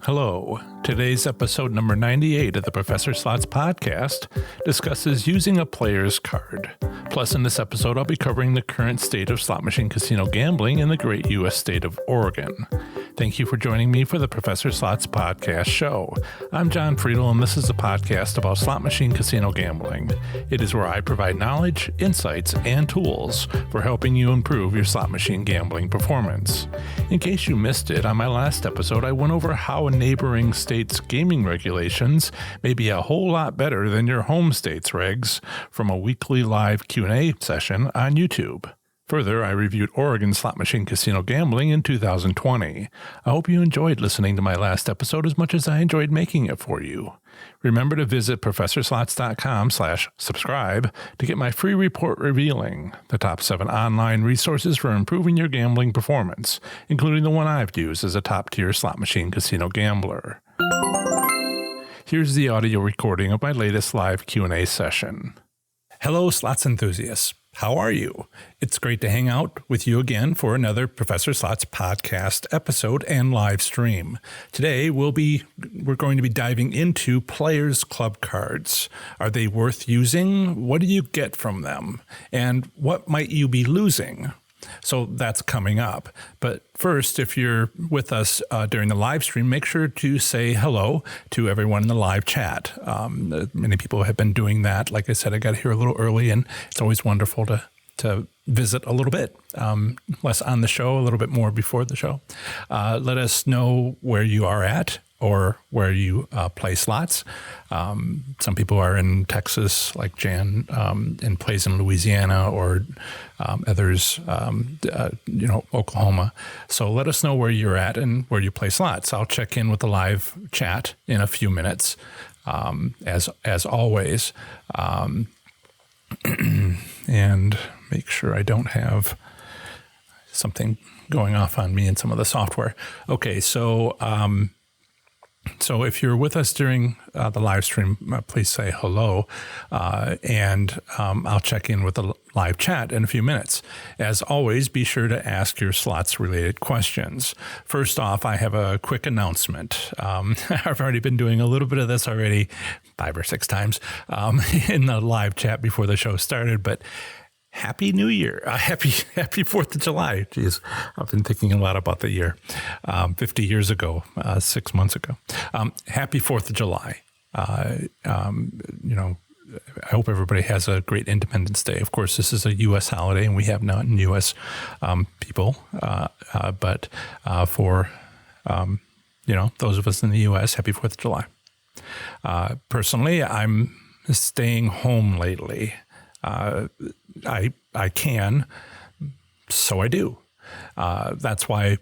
Hello. Today's episode number 98 of the Professor Slots podcast discusses using a player's card. Plus, in this episode, I'll be covering the current state of slot machine casino gambling in the great U.S. state of Oregon. Thank you for joining me for the Professor Slots podcast show. I'm John Friedel, and this is a podcast about slot machine casino gambling. It is where I provide knowledge, insights, and tools for helping you improve your slot machine gambling performance. In case you missed it, on my last episode, I went over how a neighboring state's gaming regulations may be a whole lot better than your home state's regs from a weekly live Q&A session on YouTube. Further, I reviewed Oregon slot machine casino gambling in 2020. I hope you enjoyed listening to my last episode as much as I enjoyed making it for you. Remember to visit professorslots.com/subscribe to get my free report revealing the top 7 online resources for improving your gambling performance, including the one I've used as a top-tier slot machine casino gambler. Here's the audio recording of my latest live Q&A session. Hello, slots enthusiasts. How are you? It's great to hang out with you again for another Professor Slots podcast episode and live stream. Today, we're going to be diving into Players Club cards. Are they worth using? What do you get from them? And what might you be losing? So that's coming up. But first, if you're with us during the live stream, make sure to say hello to everyone in the live chat. Many people have been doing that. Like I said, I got here a little early, and it's always wonderful to visit a little bit, less on the show, a little bit more before the show. Let us know where you are at or where you play slots. Some people are in Texas, like Jan, and plays in Louisiana, or others, Oklahoma. So let us know where you're at and where you play slots. I'll check in with the live chat in a few minutes, as always, and make sure I don't have something going off on me in some of the software. Okay, so if you're with us during the live stream, please say hello, and I'll check in with the live chat in a few minutes. As always, be sure to ask your slots-related questions. First off, I have a quick announcement. I've already been doing a little bit of this already 5 or 6 times in the live chat before the show started, but Happy New Year. Happy 4th of July. Jeez, I've been thinking a lot about the year. 50 years ago, 6 months ago. Happy 4th of July. I hope everybody has a great Independence Day. Of course, this is a U.S. holiday, and we have non-U.S. people. But for, those of us in the U.S., happy 4th of July. Personally, I'm staying home lately. I can, so I do. That's why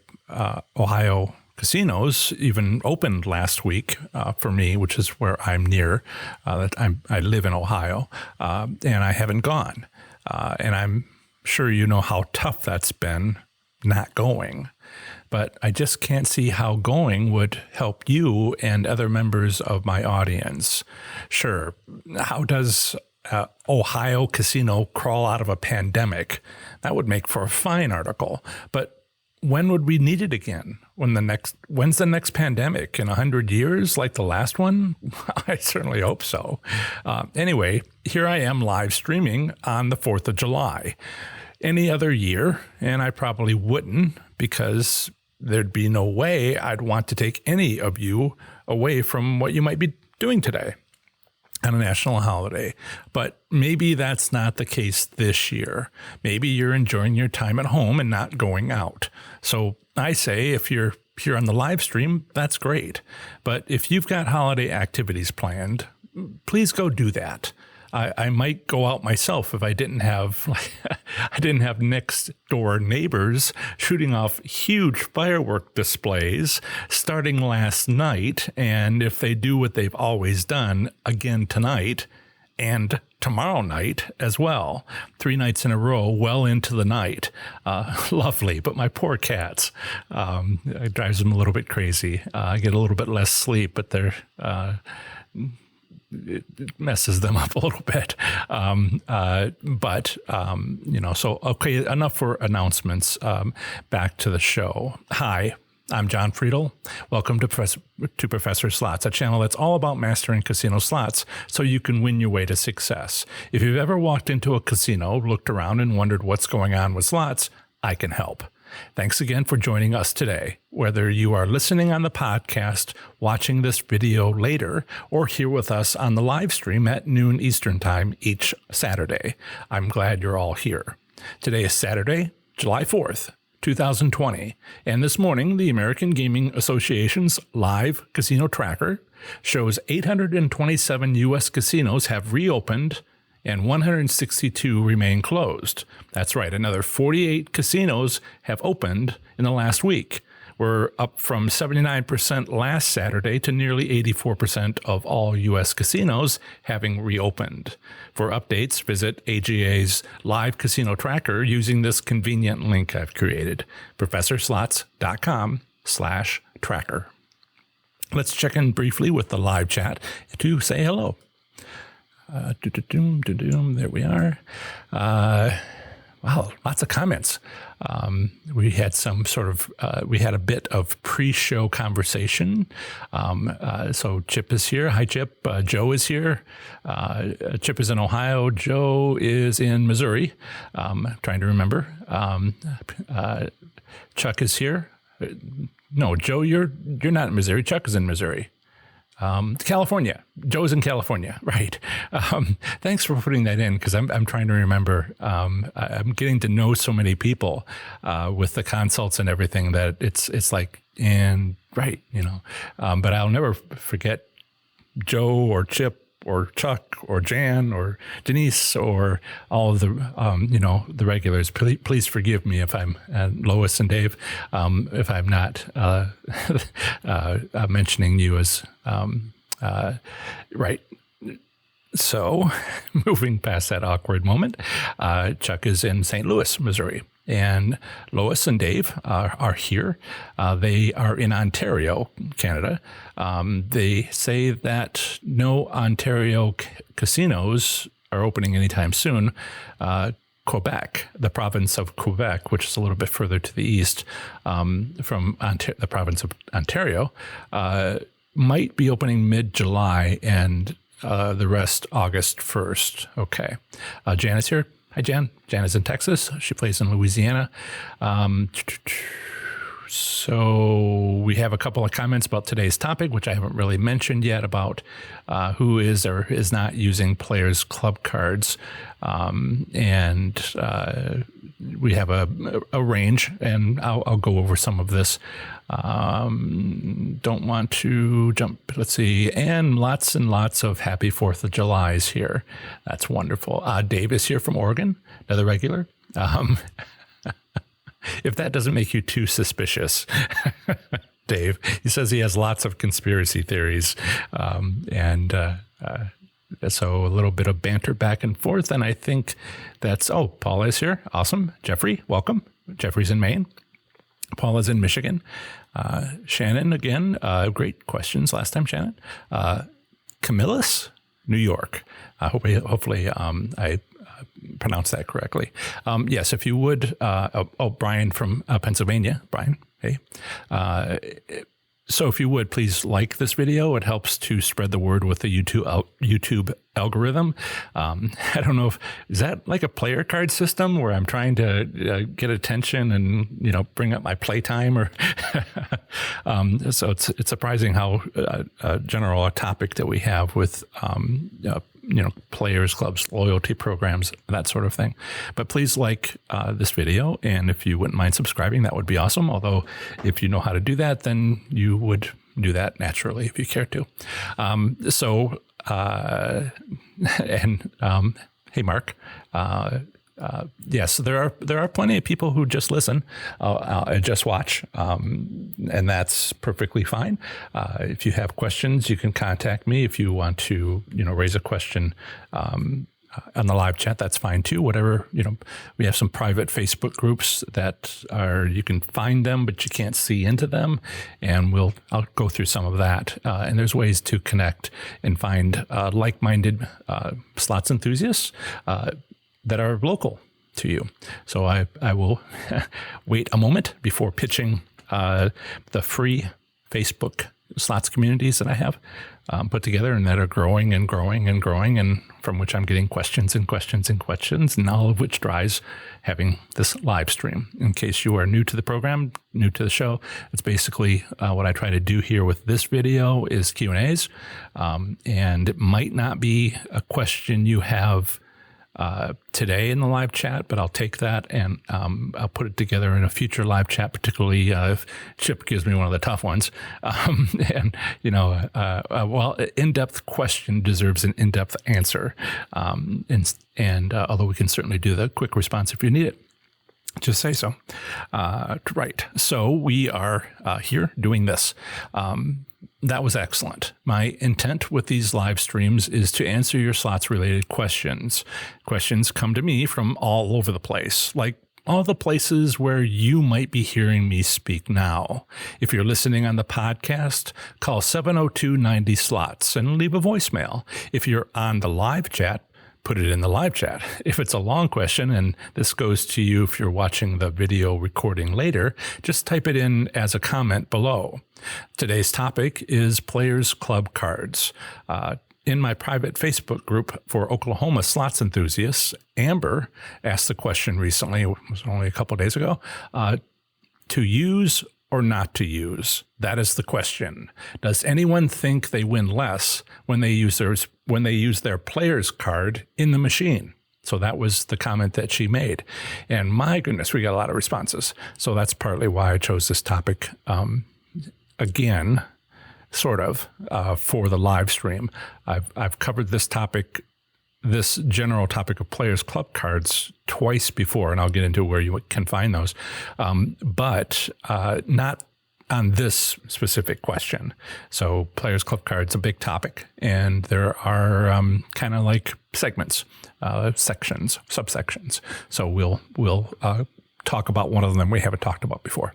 Ohio casinos even opened last week for me, which is where I'm near. I live in Ohio, and I haven't gone. And I'm sure you know how tough that's been not going. But I just can't see how going would help you and other members of my audience. Sure, how does Ohio casino crawl out of a pandemic? That would make for a fine article. But when would we need it again? When's the next pandemic? In 100 years, like the last one? I certainly hope so. Anyway, here I am live streaming on the 4th of July. Any other year, and I probably wouldn't, because there'd be no way I'd want to take any of you away from what you might be doing today on a national holiday. But maybe that's not the case this year. Maybe you're enjoying your time at home and not going out. So I say, if you're here on the live stream, that's great. But if you've got holiday activities planned, please go do that. I might go out myself if I didn't have next door neighbors shooting off huge firework displays starting last night. And if they do what they've always done again tonight and tomorrow night as well, 3 nights in a row, well into the night. Lovely. But my poor cats, it drives them a little bit crazy. I get a little bit less sleep, but they're, it messes them up a little bit. So, okay, enough for announcements. Back to the show. Hi, I'm John Friedel. Welcome to Professor Slots, a channel that's all about mastering casino slots so you can win your way to success. If you've ever walked into a casino, looked around, and wondered what's going on with slots, I can help. Thanks again for joining us today. Whether you are listening on the podcast, watching this video later, or here with us on the live stream at noon Eastern Time each Saturday, I'm glad you're all here. Today is Saturday, July 4th, 2020, and this morning, the American Gaming Association's live casino tracker shows 827 U.S. casinos have reopened and 162 remain closed. That's right, another 48 casinos have opened in the last week. We're up from 79% last Saturday to nearly 84% of all U.S. casinos having reopened. For updates, visit AGA's live casino tracker using this convenient link I've created, professorslots.com/tracker. Let's check in briefly with the live chat to say hello. There we are. Wow, lots of comments. We had some sort of, we had a bit of pre-show conversation. So Chip is here. Hi, Chip. Joe is here. Chip is in Ohio. Joe is in Missouri. Trying to remember. Chuck is here. No, Joe, you're not in Missouri. Chuck is in Missouri. California. Joe's in California, right? Thanks for putting that in because I'm trying to remember. I'm getting to know so many people with the consults and everything that it's like, and right, you know. But I'll never forget Joe or Chip or Chuck or Jan or Denise or all of the, the regulars. Please forgive me if I'm, Lois and Dave, if I'm not mentioning you as, right. So moving past that awkward moment, Chuck is in St. Louis, Missouri. And Lois and Dave are here. They are in Ontario, Canada. They say that no Ontario casinos are opening anytime soon. Quebec, the province of Quebec, which is a little bit further to the east from the province of Ontario, might be opening mid-July and the rest August 1st. Okay. Jan is here. Hi, Jan. Jan is in Texas. She plays in Louisiana. So we have a couple of comments about today's topic, which I haven't really mentioned yet, about who is or is not using players' club cards. And we have a range, and I'll go over some of this. Don't want to jump. Let's see. And lots of happy 4th of July's here. That's wonderful. Dave is here from Oregon, another regular. If that doesn't make you too suspicious, Dave, he says he has lots of conspiracy theories. So a little bit of banter back and forth. And I think that's, Paula is here. Awesome. Jeffrey, welcome. Jeffrey's in Maine. Paula's in Michigan. Shannon, again, great questions last time, Shannon. Camillus, New York. Hopefully I pronounced that correctly. Yes, if you would. Brian from Pennsylvania. Brian, hey. So if you would, please like this video. It helps to spread the word with the YouTube algorithm. I don't know is that like a player card system where I'm trying to get attention and, bring up my playtime or so it's surprising how general a topic that we have with, players, clubs, loyalty programs, that sort of thing. But please like this video. And if you wouldn't mind subscribing, that would be awesome. Although if you know how to do that, then you would do that naturally if you care to. Hey, Mark. Yes, there are plenty of people who just listen, just watch, and that's perfectly fine. If you have questions, you can contact me. If you want to, raise a question on the live chat, that's fine too. Whatever, we have some private Facebook groups that you can find them, but you can't see into them. And I'll go through some of that. And there's ways to connect and find like-minded slots enthusiasts that are local to you. So I will wait a moment before pitching the free Facebook slots communities that I have put together and that are growing and growing and growing, and from which I'm getting questions and questions and questions, and all of which drives having this live stream. In case you are new to the program, new to the show, it's basically what I try to do here with this video is Q&As, and it might not be a question you have today in the live chat, but I'll take that and I'll put it together in a future live chat, particularly if Chip gives me one of the tough ones. And, in-depth question deserves an in-depth answer. And although we can certainly do the quick response if you need it. Just say so. Right. So we are here doing this. That was excellent. My intent with these live streams is to answer your slots related questions. Questions come to me from all over the place, like all the places where you might be hearing me speak now. If you're listening on the podcast, call 702-90-SLOTS and leave a voicemail. If you're on the live chat, put it in the live chat. If it's a long question, and this goes to you if you're watching the video recording later, just type it in as a comment below. Today's topic is Players Club cards. In my private Facebook group for Oklahoma slots enthusiasts, Amber asked the question recently, it was only a couple of days ago, to use or not to use? That is the question. Does anyone think they win less when they use their player's card in the machine? So that was the comment that she made. And my goodness, we got a lot of responses. So that's partly why I chose this topic again, sort of, for the live stream. I've covered this topic, this general topic of Players Club cards twice before, and I'll get into where you can find those, but not on this specific question. So Players Club cards, a big topic, and there are kind of like segments, sections, subsections. So we'll talk about one of them we haven't talked about before.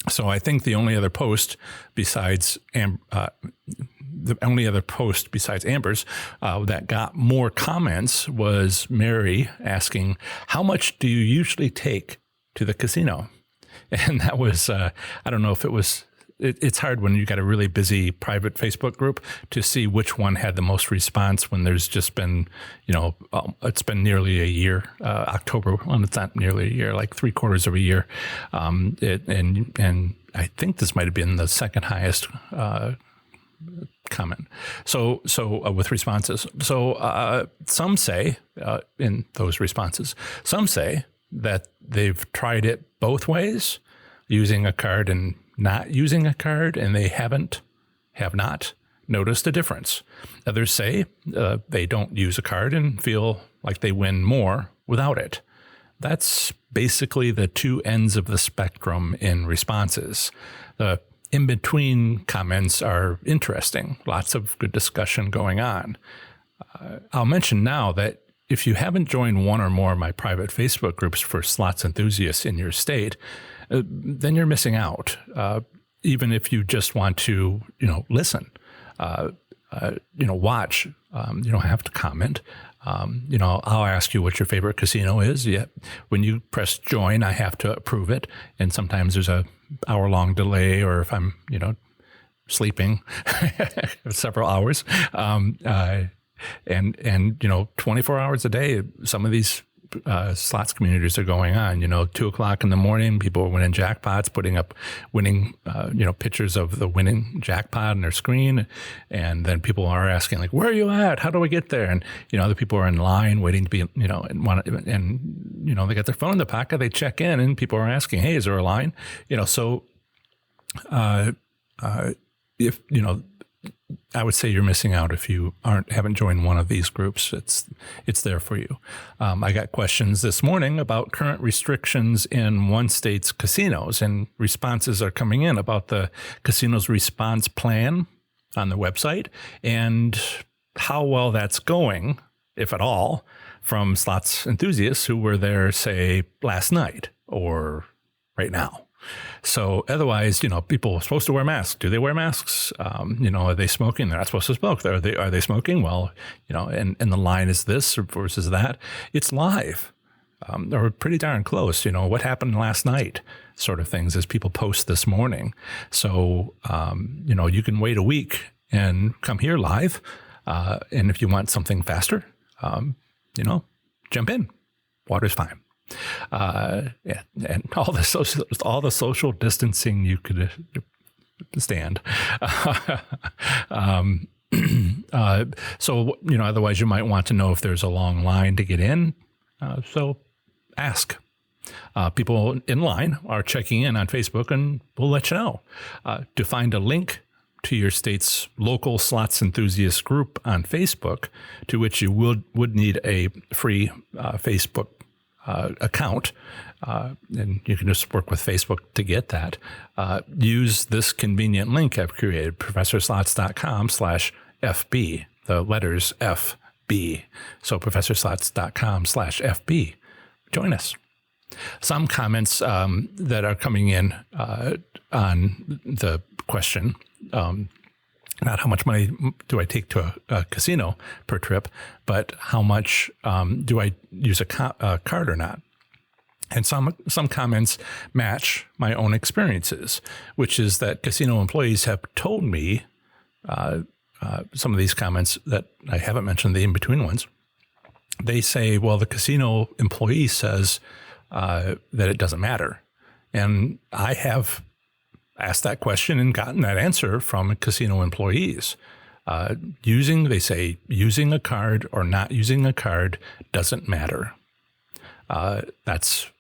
So I think the only other post besides Amber's that got more comments was Mary asking, how much do you usually take to the casino? And that was, I don't know if it was, it's hard when you got a really busy private Facebook group to see which one had the most response when there's just been, it's been nearly a year, October, well, it's not nearly a year, like 3/4 of a year. And I think this might've been the second highest, comment. So with responses. So, some say, in those responses, some say that they've tried it both ways, using a card and not using a card, and they have not noticed a difference. Others say they don't use a card and feel like they win more without it. That's basically the two ends of the spectrum in responses. The in-between comments are interesting. Lots of good discussion going on. I'll mention now that if you haven't joined one or more of my private Facebook groups for slots enthusiasts in your state, then you're missing out. Even if you just want to, listen, watch, you don't have to comment. I'll ask you what your favorite casino is. Yeah. When you press join, I have to approve it. And sometimes there's a hour-long delay, or if I'm, sleeping several hours. And 24 hours a day, some of these slots communities are going on. 2:00 in the morning, people are winning jackpots, putting up winning, pictures of the winning jackpot on their screen. And then people are asking, like, where are you at? How do I get there? And, other people are in line waiting to be, they got their phone in the pocket, they check in, and people are asking, hey, is there a line? If, I would say you're missing out if you haven't joined one of these groups. It's there for you. I got questions this morning about current restrictions in one state's casinos, and responses are coming in about the casino's response plan on the website and how well that's going, if at all, from slots enthusiasts who were there, say, last night or right now. So otherwise, people are supposed to wear masks. Do they wear masks? Are they smoking? They're not supposed to smoke. Are they smoking? Well, and the line is this versus that. It's live. Or pretty darn close. What happened last night? sort of things as people post this morning. So, you can wait a week and come here live. And if you want something faster, jump in. Water's fine. And all the social distancing you could stand. So, otherwise you might want to know if there's a long line to get in. So ask. People in line are checking in on Facebook, and we'll let you know. To find a link to your state's local slots enthusiast group on Facebook, to which you would need a free Facebook account, and you can just work with Facebook to get that. Use this convenient link I've created, professorslots.com/FB, the letters FB. So professorslots.com/FB. Join us. Some comments that are coming in on the question, not how much money do I take to a casino per trip, but how much do I use a card or not? And some comments match my own experiences, which is that casino employees have told me some of these comments that I haven't mentioned, the in-between ones. They say, well, the casino employee says that it doesn't matter. And I have asked that question and gotten that answer from casino employees. They say using a card or not using a card doesn't matter. That's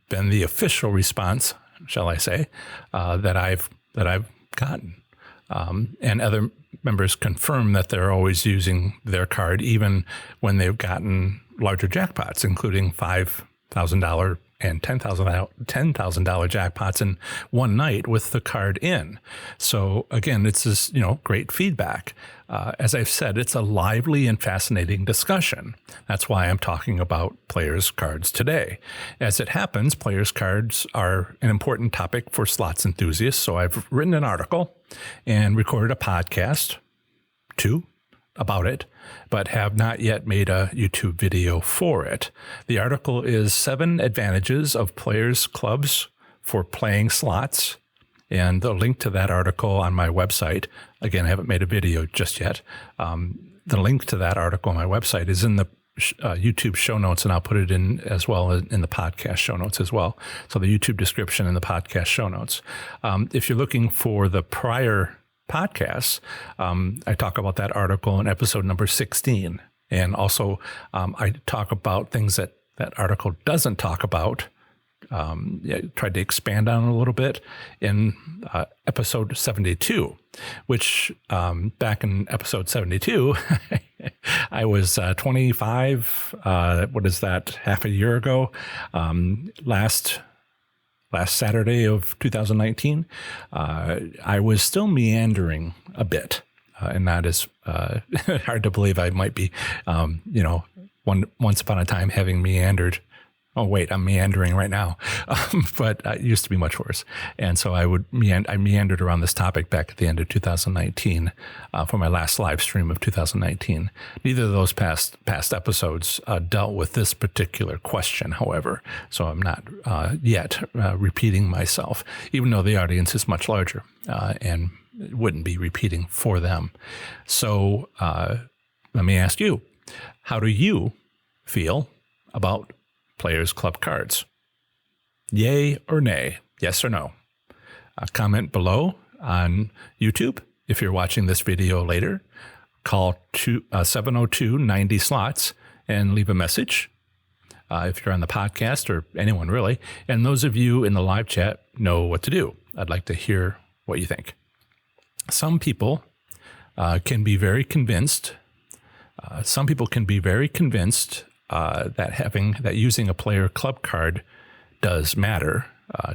been the official response, shall I say, that I've gotten. And other members confirm that they're always using their card, even when they've gotten larger jackpots, including $5,000 and $10,000 jackpots in one night with the card in. So again, it's this, great feedback. As I've said, it's a lively and fascinating discussion. That's why I'm talking about players' cards today. As it happens, players' cards are an important topic for slots enthusiasts. So I've written an article and recorded a podcast too about it, but have not yet made a YouTube video for it. The article is 7 Advantages of Players Clubs for Playing Slots. And the link to that article on my website, again, I haven't made a video just yet. The link to that article on my website is in the YouTube show notes, and I'll put it in as well in the podcast show notes as well. So the YouTube description and the podcast show notes. If you're looking for the prior podcasts, I talk about that article in episode number 16. And also I talk about things that article doesn't talk about. Tried to expand on it a little bit in episode 72, which back in episode 72, I was 25. What is that? Half a year ago, last Saturday of 2019, I was still meandering a bit, and that is hard to believe. I might be, once upon a time having meandered. Oh, wait, I'm meandering right now. But it used to be much worse. And so I meandered around this topic back at the end of 2019 for my last live stream of 2019. Neither of those past episodes dealt with this particular question, however. So I'm not yet repeating myself, even though the audience is much larger and wouldn't be repeating for them. So let me ask you, how do you feel about Players Club cards? Yay or nay? Yes or no? Comment below on YouTube. If you're watching this video later, call 702-90-SLOTS and leave a message. If you're on the podcast, or anyone really, and those of you in the live chat know what to do. I'd like to hear what you think. Some people can be very convinced. That using a player club card does matter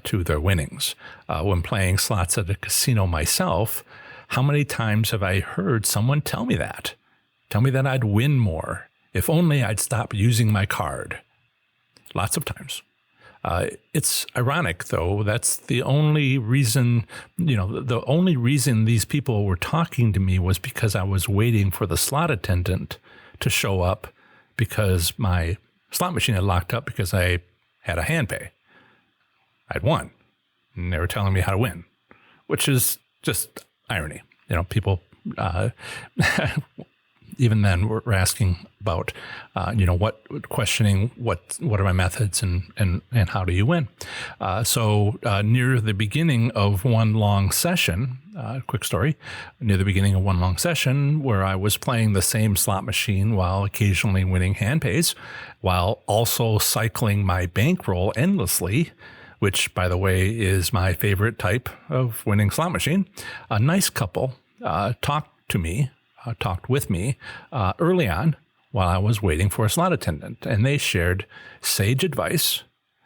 to their winnings. When playing slots at a casino myself, how many times have I heard someone tell me that? Tell me that I'd win more if only I'd stop using my card. Lots of times. It's ironic, though. That's the only reason, the only reason these people were talking to me was because I was waiting for the slot attendant to show up, because my slot machine had locked up because I had a hand pay. I'd won. And they were telling me how to win, which is just irony. People, even then, were asking about, questioning what are my methods and how do you win? So near the beginning of one long session, quick story, near the beginning of one long session where I was playing the same slot machine while occasionally winning hand pays, while also cycling my bankroll endlessly, which, by the way, is my favorite type of winning slot machine. A nice couple talked with me early on while I was waiting for a slot attendant, and they shared sage advice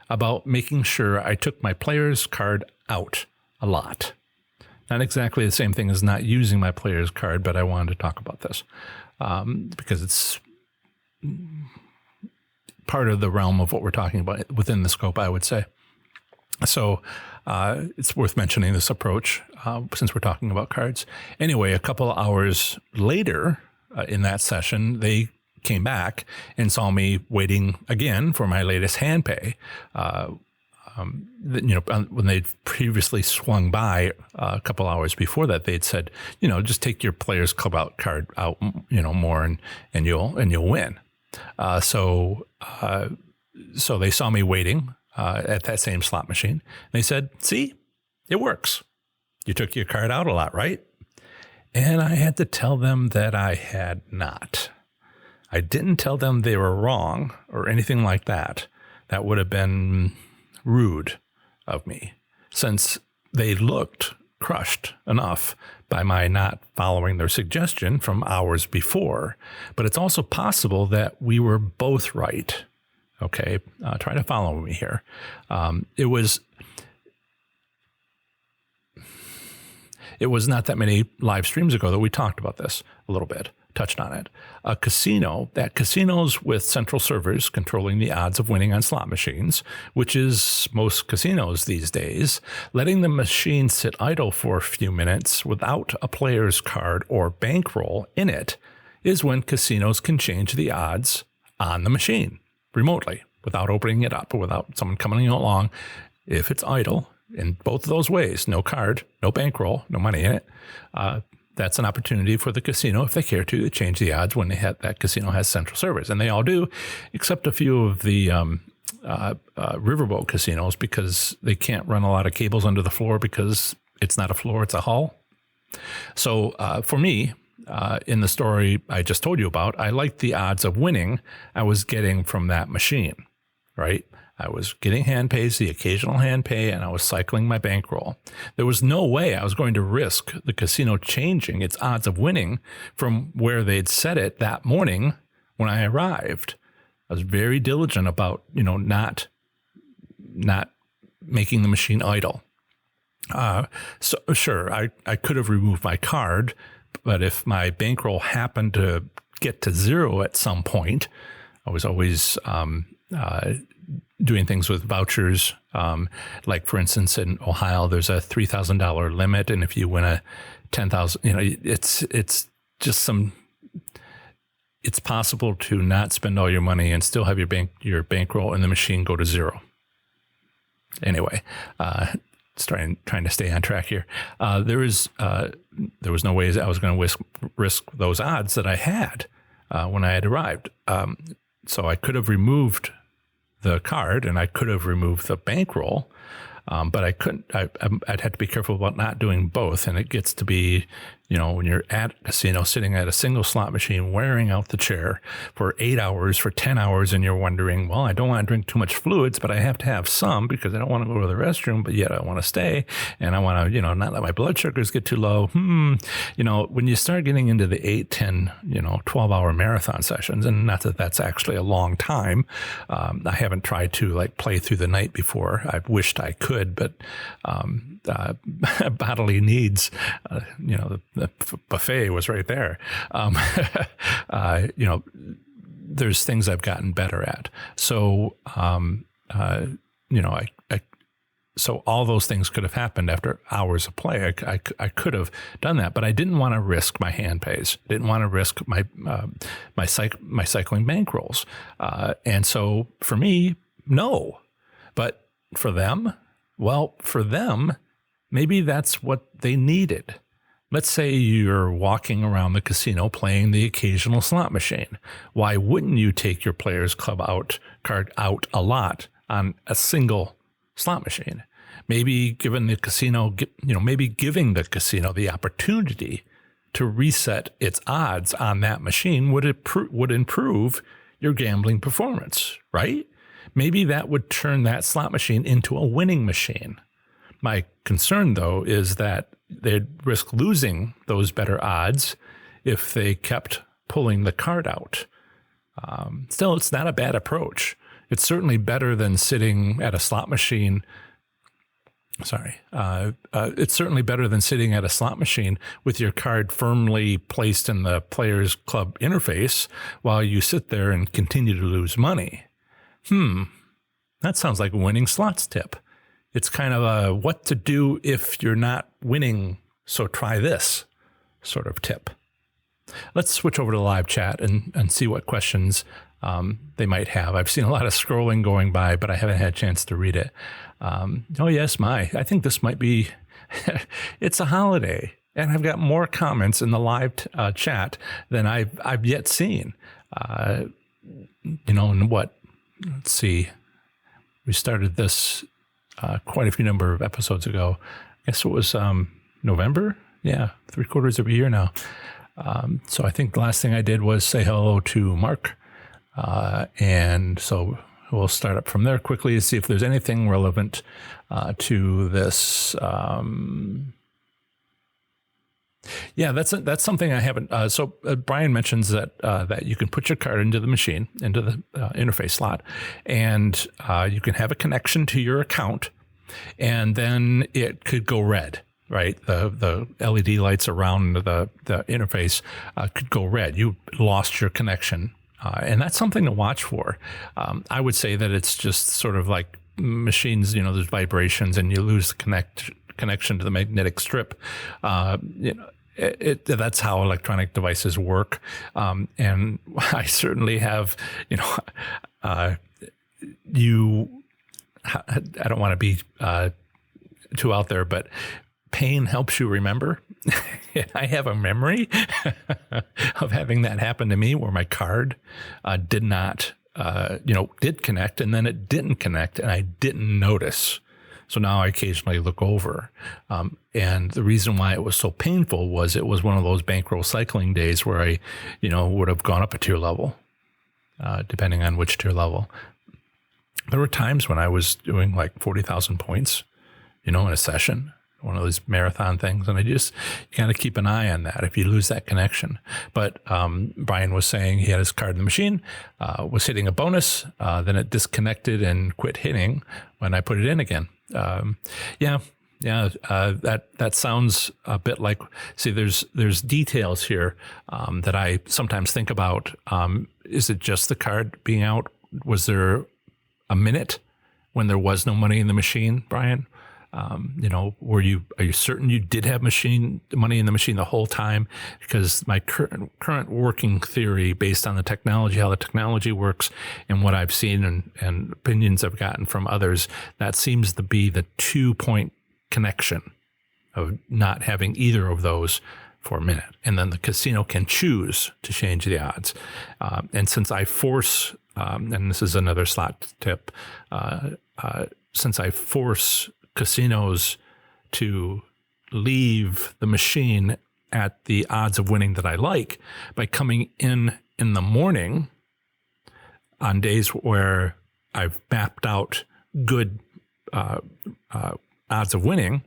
about making sure I took my player's card out a lot. Not exactly the same thing as not using my player's card, but I wanted to talk about this because it's part of the realm of what we're talking about within the scope, I would say. So it's worth mentioning this approach since we're talking about cards. Anyway, a couple of hours later in that session, they came back and saw me waiting again for my latest hand pay. When they'd previously swung by a couple hours before that, they'd said, just take your player's club out card out, more and you'll win. So they saw me waiting at that same slot machine. They said, see, it works. You took your card out a lot, right? And I had to tell them that I had not. I didn't tell them they were wrong or anything like that. That would have been rude of me, since they looked crushed enough by my not following their suggestion from hours before. But it's also possible that we were both right. Okay, try to follow me here. It was not that many live streams ago that we talked about this a little bit, touched on it. Casinos with central servers controlling the odds of winning on slot machines, which is most casinos these days, letting the machine sit idle for a few minutes without a player's card or bankroll in it, is when casinos can change the odds on the machine remotely, without opening it up or without someone coming along. If it's idle in both of those ways, no card, no bankroll, no money in it, that's an opportunity for the casino, if they care to change the odds when that casino has central servers. And they all do, except a few of the riverboat casinos, because they can't run a lot of cables under the floor because it's not a floor, it's a hull. So for me, in the story I just told you about, I liked the odds of winning I was getting from that machine, right? I was getting hand pays, the occasional hand pay, and I was cycling my bankroll. There was no way I was going to risk the casino changing its odds of winning from where they'd set it that morning when I arrived. I was very diligent about, not making the machine idle. So sure, I could have removed my card, but if my bankroll happened to get to zero at some point, I was always doing things with vouchers. Like, for instance, in Ohio, there's a $3,000 limit. And if you win a $10,000, it's possible to not spend all your money and still have your bankroll in the machine go to zero. Anyway, trying to stay on track here. There was no ways I was going to risk those odds that I had when I had arrived. So I could have removed the card and I could have removed the bankroll, but I couldn't. I'd have to be careful about not doing both. And it gets to be, when you're at a casino sitting at a single slot machine, wearing out the chair for 8 hours, for 10 hours, and you're wondering, well, I don't want to drink too much fluids, but I have to have some because I don't want to go to the restroom, but yet I want to stay and I want to, not let my blood sugars get too low. When you start getting into the 8, 10, 12-hour marathon sessions, and not that that's actually a long time. I haven't tried to play through the night before. I've wished I could, but bodily needs, the buffet was right there. There's things I've gotten better at. So, so all those things could have happened after hours of play. I could have done that, but I didn't want to risk my hand pays. I didn't want to risk my cycling bankrolls. And so for me, no. But for them, Well, for them, maybe that's what they needed. Let's say you're walking around the casino playing the occasional slot machine. Why wouldn't you take your player's club card out a lot on a single slot machine? Maybe giving the casino the opportunity to reset its odds on that machine would improve your gambling performance, right? Maybe that would turn that slot machine into a winning machine. My concern, though, is that they'd risk losing those better odds if they kept pulling the card out. Still, it's not a bad approach. It's certainly better than sitting at a slot machine. It's certainly better than sitting at a slot machine with your card firmly placed in the player's club interface while you sit there and continue to lose money. That sounds like a winning slots tip. It's kind of a what to do if you're not winning, so try this sort of tip. Let's switch over to the live chat and see what questions they might have. I've seen a lot of scrolling going by, but I haven't had a chance to read it. Oh, yes, I think this might be, it's a holiday, and I've got more comments in the live chat than I've yet seen. And what, let's see, we started this quite a few number of episodes ago. I guess it was November. Yeah, 3/4 of a year now. So I think the last thing I did was say hello to Mark. And so we'll start up from there quickly to see if there's anything relevant to this. Yeah, that's something I haven't. So Brian mentions that you can put your card into the machine, into the interface slot, and you can have a connection to your account, and then it could go red. Right, the LED lights around the interface could go red. You lost your connection, and that's something to watch for. I would say that it's just sort of like machines. There's vibrations, and you lose the connection to the magnetic strip. That's how electronic devices work. And I certainly have, I don't want to be too out there, but pain helps you remember. I have a memory of having that happen to me where my card did connect, and then it didn't connect, and I didn't notice. So now I occasionally look over. And the reason why it was so painful was it was one of those bankroll cycling days where I, would have gone up a tier level, depending on which tier level. There were times when I was doing like 40,000 points, in a session, one of these marathon things. And you got to keep an eye on that if you lose that connection. But Brian was saying he had his card in the machine, was hitting a bonus, then it disconnected and quit hitting when I put it in again. That sounds a bit like, see, there's details here that I sometimes think about. Is it just the card being out? Was there a minute when there was no money in the machine, Brian? Are you certain you did have money in the machine the whole time? Because my current working theory, based on the technology, how the technology works, and what I've seen and opinions I've gotten from others, that seems to be the 2-point connection of not having either of those for a minute. And then the casino can choose to change the odds. And since I force, and this is another slot tip, since I force casinos to leave the machine at the odds of winning that I like by coming in the morning on days where I've mapped out good odds of winning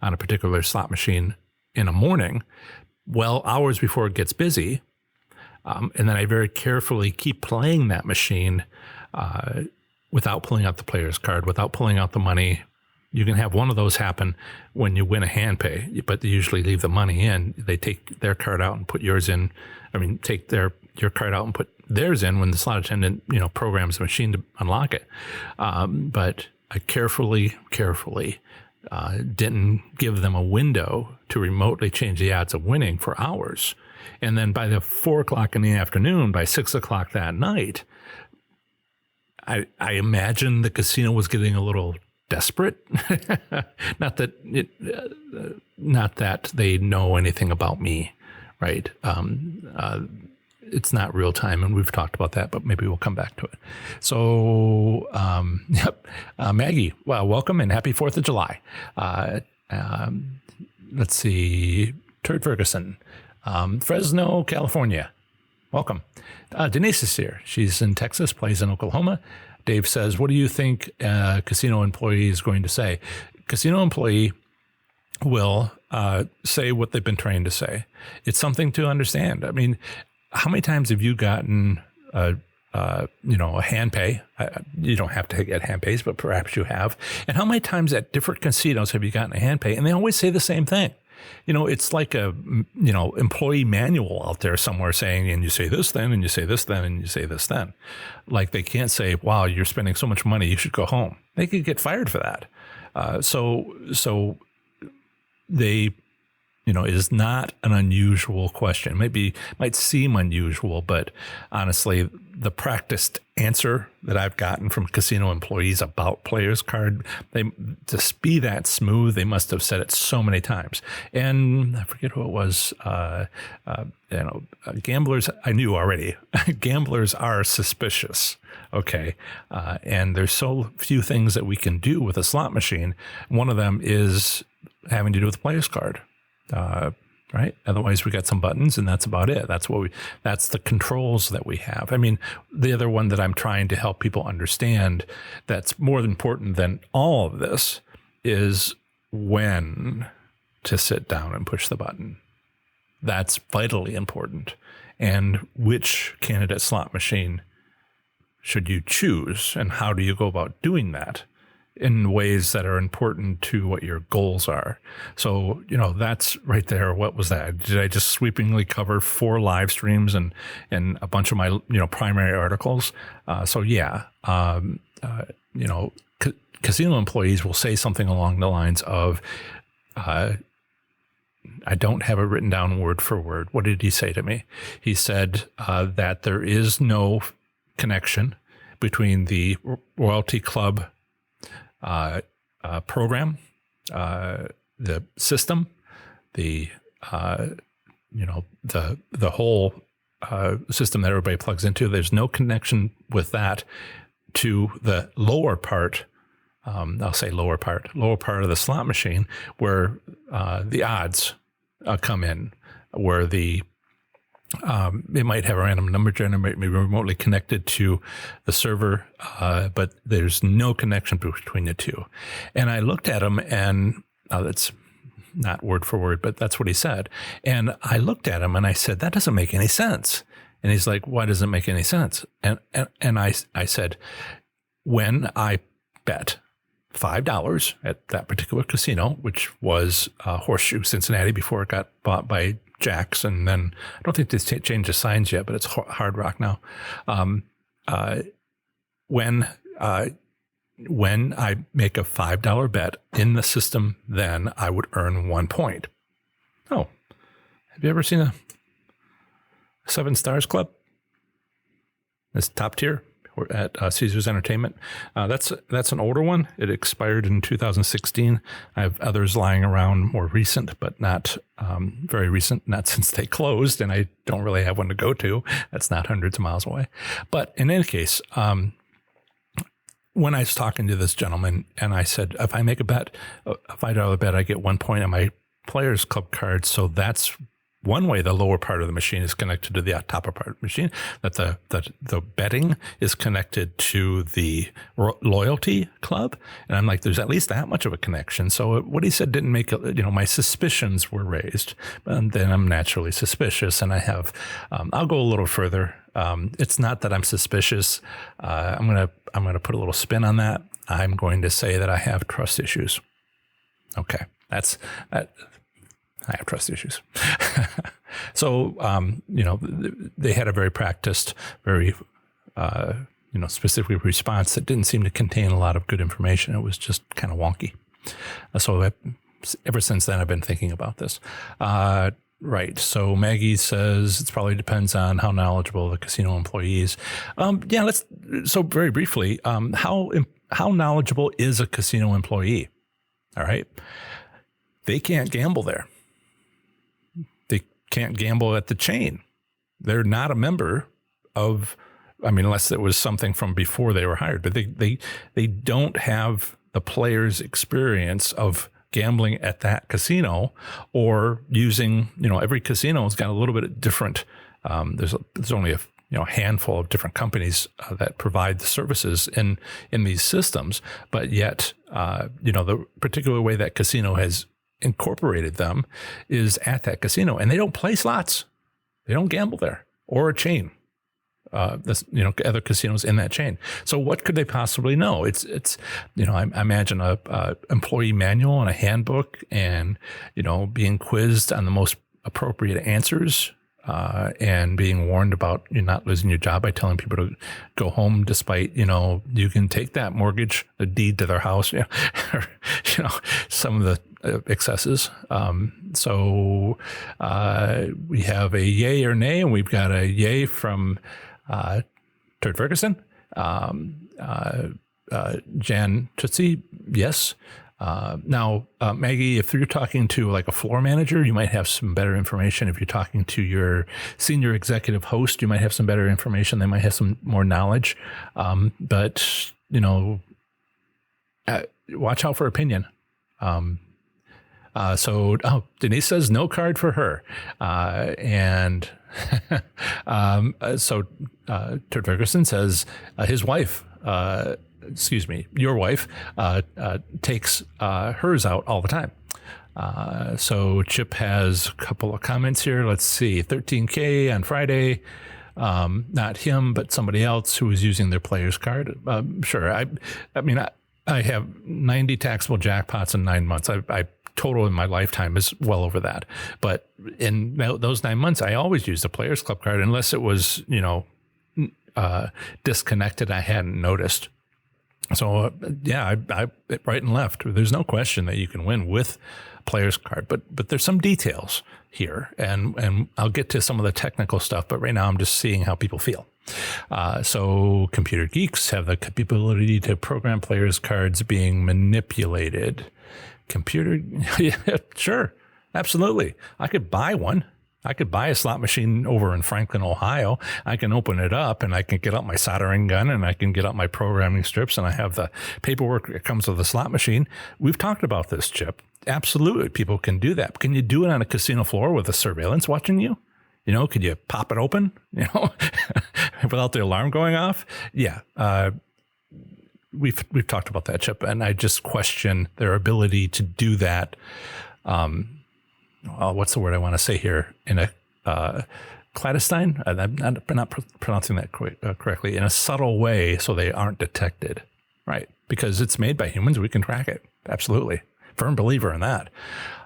on a particular slot machine in the morning, well, hours before it gets busy. And then I very carefully keep playing that machine without pulling out the player's card, without pulling out the money. You can have one of those happen when you win a hand pay, but they usually leave the money in. They take their card out and put yours in. Take your card out and put theirs in when the slot attendant, programs the machine to unlock it. But I carefully didn't give them a window to remotely change the odds of winning for hours. And then by the 4 o'clock in the afternoon, by 6 o'clock that night, I imagine the casino was getting a little desperate. not that not that they know anything about me, right? It's not real time, and we've talked about that, but maybe we'll come back to it. So, Maggie, well, welcome and happy 4th of July. Let's see, Turd Ferguson, Fresno, California. Welcome. Denise is here. She's in Texas, plays in Oklahoma. Dave says, what do you think a casino employee is going to say? Casino employee will say what they've been trained to say. It's something to understand. I mean, how many times have you gotten a hand pay? You don't have to get hand pays, but perhaps you have. And how many times at different casinos have you gotten a hand pay? And they always say the same thing. It's like a, employee manual out there somewhere saying, and you say this then, and you say this then, and you say this then. Like they can't say, wow, you're spending so much money, you should go home. They could get fired for that. So they, it is not an unusual question. Might seem unusual, but honestly, the practiced answer that I've gotten from casino employees about players card, to be that smooth, they must have said it so many times. And I forget who it was. Gamblers, I knew already. Gamblers are suspicious. Okay. And there's so few things that we can do with a slot machine. One of them is having to do with the player's card. Right. Otherwise, we got some buttons and that's about it. That's the controls that we have. I mean, the other one that I'm trying to help people understand that's more important than all of this is when to sit down and push the button. That's vitally important. And which candidate slot machine should you choose and how do you go about doing that in ways that are important to what your goals are. So, that's right there. What was that? Did I just sweepingly cover 4 live streams and a bunch of my, primary articles? Casino employees will say something along the lines of, I don't have it written down word for word. What did he say to me? He said that there is no connection between the Royalty Club program, the system, the whole system that everybody plugs into. There's no connection with that to the lower part. I'll say lower part of the slot machine where the odds come in, where it might have a random number generator, maybe remotely connected to the server, but there's no connection between the two. And I looked at him, and that's not word for word, but that's what he said. And I looked at him and I said, that doesn't make any sense. And he's like, why doesn't it make any sense? And I said, when I bet $5 at that particular casino, which was Horseshoe Cincinnati before it got bought by Jack's, and then I don't think they've changed the signs yet, but it's Hard Rock now. When I make a $5 bet in the system, then I would earn 1 point. Oh, have you ever seen a 7 Stars Club? It's top tier at Caesars Entertainment. That's an older one. It expired in 2016. I have others lying around more recent, but not very recent, not since they closed, and I don't really have one to go to. That's not hundreds of miles away. But in any case, when I was talking to this gentleman and I said, if I make a bet, a $5 bet, I get 1 point on my Players Club card. So that's one way the lower part of the machine is connected to the top part of the machine, that the betting is connected to the loyalty club. And I'm like, there's at least that much of a connection. So what he said didn't make it, my suspicions were raised. And then I'm naturally suspicious, and I have, I'll go a little further. It's not that I'm suspicious. I'm going to put a little spin on that. I'm going to say that I have trust issues. Okay. That's that. I have trust issues. So, they had a very practiced, very, specific response that didn't seem to contain a lot of good information. It was just kind of wonky. So ever since then, I've been thinking about this. Right. So Maggie says it probably depends on how knowledgeable the casino employees. So very briefly, how how knowledgeable is a casino employee? All right. They can't gamble there. They can't gamble at the chain. They're not a member of, unless it was something from before they were hired, but they don't have the player's experience of gambling at that casino or using, every casino has got a little bit different. There's only a handful of different companies that provide the services in these systems, but yet, the particular way that casino has incorporated them is at that casino, and they don't play slots. They don't gamble there or a chain. Other casinos in that chain. So what could they possibly know? It's I imagine a employee manual and a handbook, and being quizzed on the most appropriate answers, and being warned about you not losing your job by telling people to go home, despite you can take that mortgage, the deed to their house, or, some of the excesses. So we have a yay or nay, and we've got a yay from Turd Ferguson, Jan Tootsie, yes. Now, Maggie, if you're talking to like a floor manager, you might have some better information. If you're talking to your senior executive host, you might have some better information. They might have some more knowledge. But watch out for opinion. Denise says no card for her. And Turd Ferguson says his wife, your wife, takes hers out all the time. So Chip has a couple of comments here. Let's see, 13K on Friday. Not him, but somebody else who was using their player's card. Sure. I have 90 taxable jackpots in 9 months. I total in my lifetime is well over that. But in those 9 months, I always used a player's club card unless it was, disconnected. I hadn't noticed. So I right and left. There's no question that you can win with player's card, but there's some details here, and I'll get to some of the technical stuff. But right now, I'm just seeing how people feel. So computer geeks have the capability to program players' cards being manipulated. Yeah, sure, absolutely. I could buy one. I could buy a slot machine over in Franklin, Ohio. I can open it up and I can get out my soldering gun and I can get out my programming strips, and I have the paperwork that comes with the slot machine. We've talked about this, Chip. Absolutely, people can do that. Can you do it on a casino floor with a surveillance watching you? Could you pop it open, without the alarm going off? Yeah. We've talked about that, Chip, and I just question their ability to do that. What's the word I want to say here? In a clandestine, I'm not pronouncing that correctly, in a subtle way, so they aren't detected, right? Because it's made by humans, we can track it. Absolutely, firm believer in that.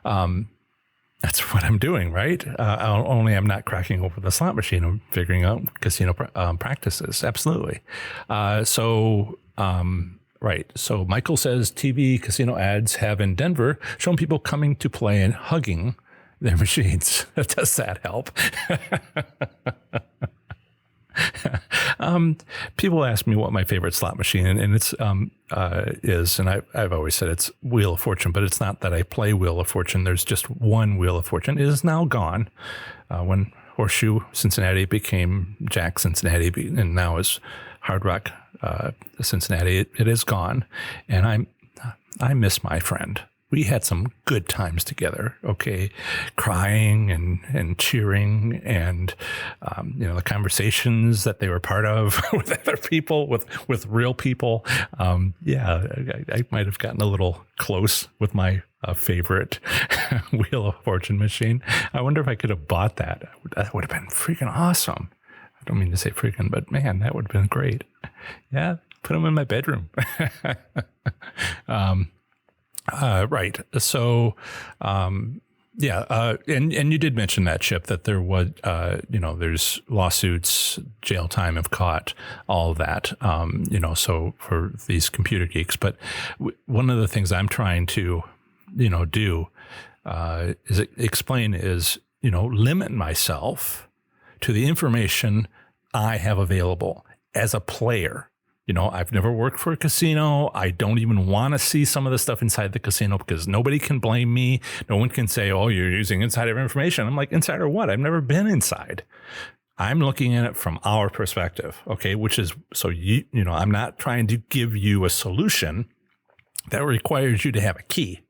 That's what I'm doing, right? Only I'm not cracking open the slot machine. I'm figuring out casino practices. Absolutely. Right. So Michael says TV casino ads have in Denver shown people coming to play and hugging their machines. Does that help? People ask me what my favorite slot machine and it's is, and I've always said it's Wheel of Fortune, but it's not that I play Wheel of Fortune. There's just one Wheel of Fortune. It is now gone. When Horseshoe Cincinnati became Jack Cincinnati, and now is Hard Rock Cincinnati, it is gone, and I miss my friend. We had some good times together, okay, crying and cheering, and the conversations that they were part of with other people, with real people. I might have gotten a little close with my favorite Wheel of Fortune machine. I wonder if I could have bought that. That would have been freaking awesome. I don't mean to say freaking, but man, that would have been great. Yeah, put them in my bedroom. Right. So, and you did mention that, Chip, that there was, there's lawsuits, jail time if caught, all of that, so for these computer geeks. But one of the things I'm trying to, do is explain is, limit myself to the information I have available as a player. I've never worked for a casino. I don't even want to see some of the stuff inside the casino because nobody can blame me. No one can say, oh, you're using insider information. I'm like, insider what? I've never been inside. I'm looking at it from our perspective. Okay. Which is, so I'm not trying to give you a solution that requires you to have a key.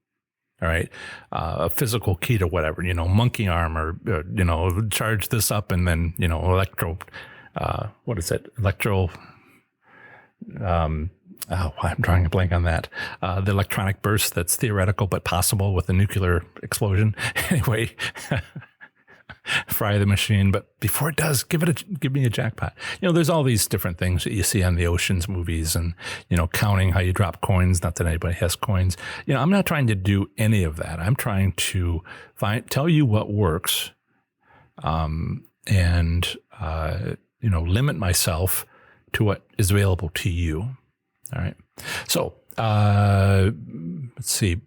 All right. A physical key to whatever, monkey arm or, charge this up and then, what is it? I'm drawing a blank on that. The electronic burst that's theoretical but possible with a nuclear explosion. Anyway, fry the machine, but before it does, give me a jackpot. There's all these different things that you see on the Ocean's movies and, counting how you drop coins. Not that anybody has coins. I'm not trying to do any of that. I'm trying to tell you what works, and limit myself to what is available to you. All right. So, let's see.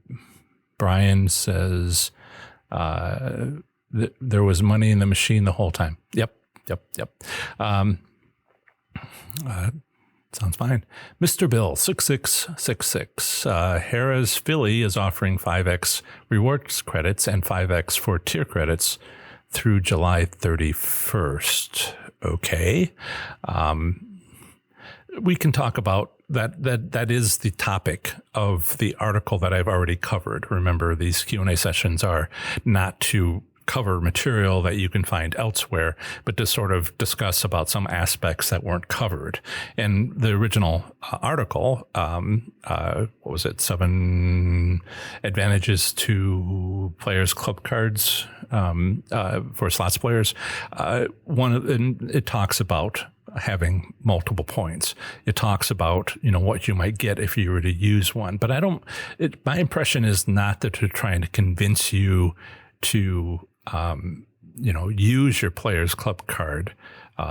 Brian says, there was money in the machine the whole time. Yep. Sounds fine. Mr. Bill, 6666. Harrah's Philly is offering 5x rewards credits and 5x for tier credits through July 31st. Okay. We can talk about that is the topic of the article that I've already covered. Remember, these Q&A sessions are not to cover material that you can find elsewhere, but to sort of discuss about some aspects that weren't covered. And the original article, what was it? 7 advantages to players' club cards for slots players. And it talks about having multiple points. It talks about, what you might get if you were to use one. But my impression is not that they're trying to convince you to, use your player's club card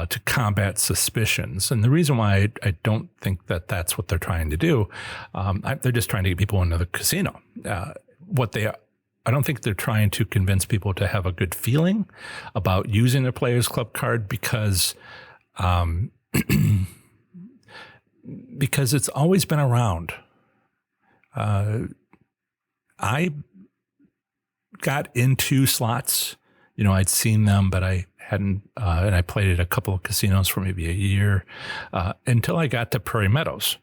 to combat suspicions. And the reason why I don't think that that's what they're trying to do, they're just trying to get people into the casino. I don't think they're trying to convince people to have a good feeling about using their player's club card because it's always been around. I got into slots, I'd seen them, but I hadn't, and I played at a couple of casinos for maybe a year, until I got to Prairie Meadows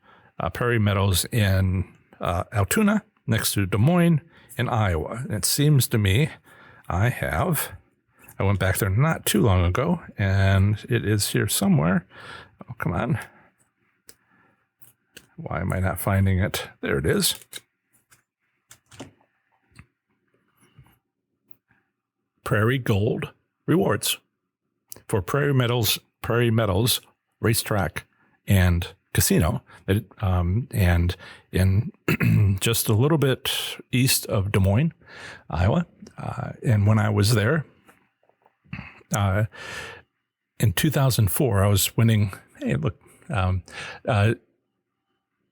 in Altoona, next to Des Moines in Iowa. And it seems to me I went back there not too long ago, and it is here somewhere. Oh, come on. Why am I not finding it? There it is. Prairie Gold Rewards for Prairie Meadows Racetrack and Casino, and in just a little bit east of Des Moines, Iowa. And when I was there, in 2004, I was winning. Hey, look,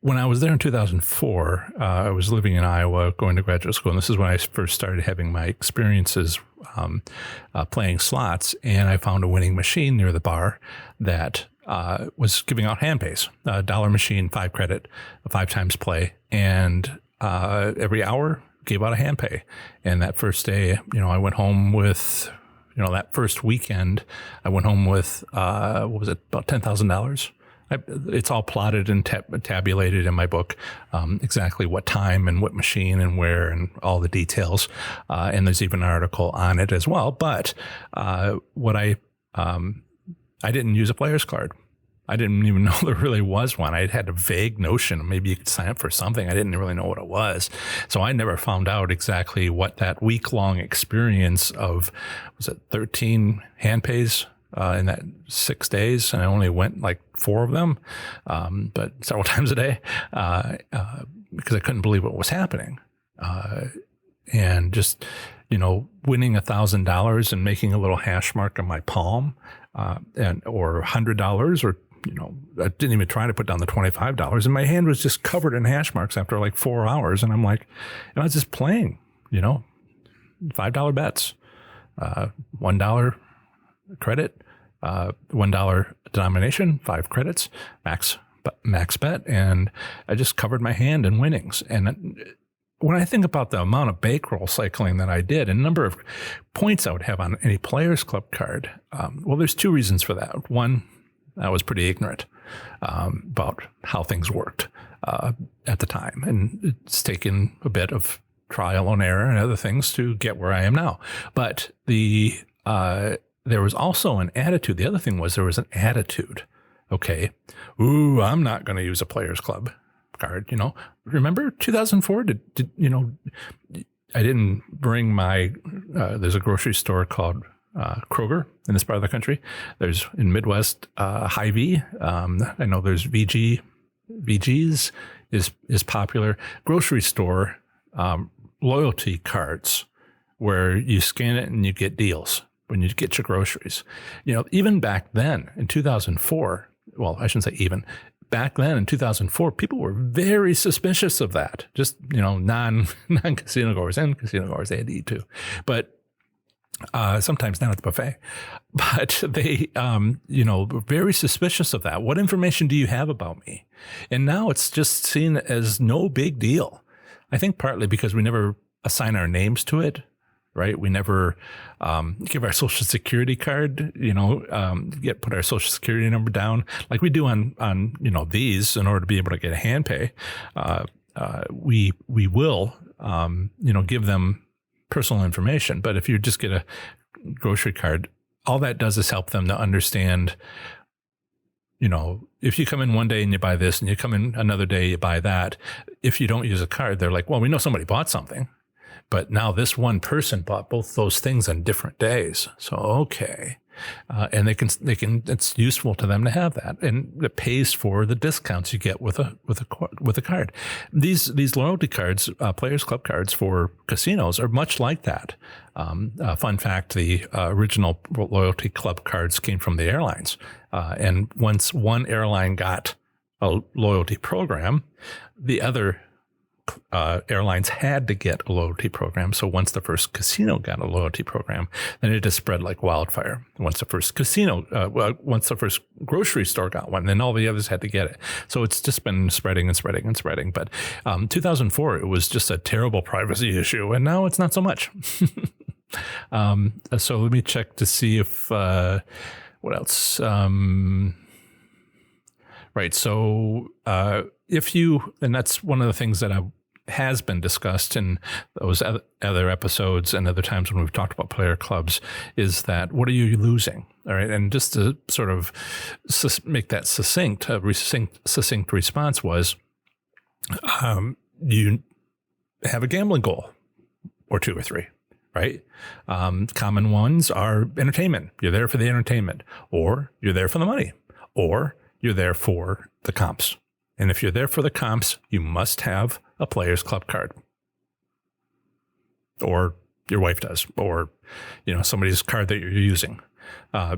when I was there in 2004, I was living in Iowa, going to graduate school. And this is when I first started having my experiences playing slots. And I found a winning machine near the bar that was giving out hand pays, a dollar machine, 5 credit, 5 times play. And every hour gave out a hand pay. And that first day, I went home with, that first weekend, I went home with, what was it, about $10,000. It's all plotted and tabulated in my book, exactly what time and what machine and where and all the details. And there's even an article on it as well. But I didn't use a player's card. I didn't even know there really was one. I had a vague notion maybe you could sign up for something. I didn't really know what it was. So I never found out exactly what that week-long experience of, was it 13 hand pays in that 6 days, and I only went like 4 of them, but several times a day, because I couldn't believe what was happening. And just, winning $1,000 and making a little hash mark on my palm, or $100, or, I didn't even try to put down the $25, and my hand was just covered in hash marks after like 4 hours. And I'm like, I was just playing, $5 bets, $1 credit, $1 denomination, 5 credits, max max bet, and I just covered my hand in winnings. And when I think about the amount of bankroll cycling that I did and number of points I would have on any Players Club card, well, there's two reasons for that. One, I was pretty ignorant about how things worked at the time, and it's taken a bit of trial and error and other things to get where I am now. But there was also an attitude. The other thing was there was an attitude. Okay, I'm not going to use a Players Club card. Remember 2004? Did I didn't bring my. There's a grocery store called Kroger in this part of the country. There's in Midwest Hy-Vee. I know there's VG's is popular. Grocery store loyalty cards where you scan it and you get deals when you get your groceries. Even back then in 2004, well, I shouldn't say even. Back then in 2004, people were very suspicious of that. Just, non-casino goers and casino goers, they had to eat too. But sometimes not at the buffet. But they, were very suspicious of that. What information do you have about me? And now it's just seen as no big deal. I think partly because we never assign our names to it. Right. We never give our social security card, put our social security number down like we do on these in order to be able to get a hand pay. We will, give them personal information. But if you just get a grocery card, all that does is help them to understand, if you come in one day and you buy this and you come in another day, you buy that. If you don't use a card, they're like, well, we know somebody bought something. But now this one person bought both those things on different days. So, okay. And they can, it's useful to them to have that. And it pays for the discounts you get with a card. These loyalty cards, Players Club cards for casinos are much like that. Fun fact, the original loyalty club cards came from the airlines. And once one airline got a loyalty program, the other airlines had to get a loyalty program. So once the first casino got a loyalty program, then it just spread like wildfire. Once the first once the first grocery store got one, then all the others had to get it. So it's just been spreading and spreading and spreading. But 2004, it was just a terrible privacy issue. And now it's not so much. So let me check to see if, what else? Right. So if you, and that's one of the things that has been discussed in those other episodes and other times when we've talked about player clubs, is that what are you losing? All right. And just to sort of make that succinct response was, you have a gambling goal or two or three, right? Common ones are entertainment. You're there for the entertainment, or you're there for the money, or you're there for the comps. And if you're there for the comps, you must have a Players Club card. Or your wife does, or somebody's card that you're using.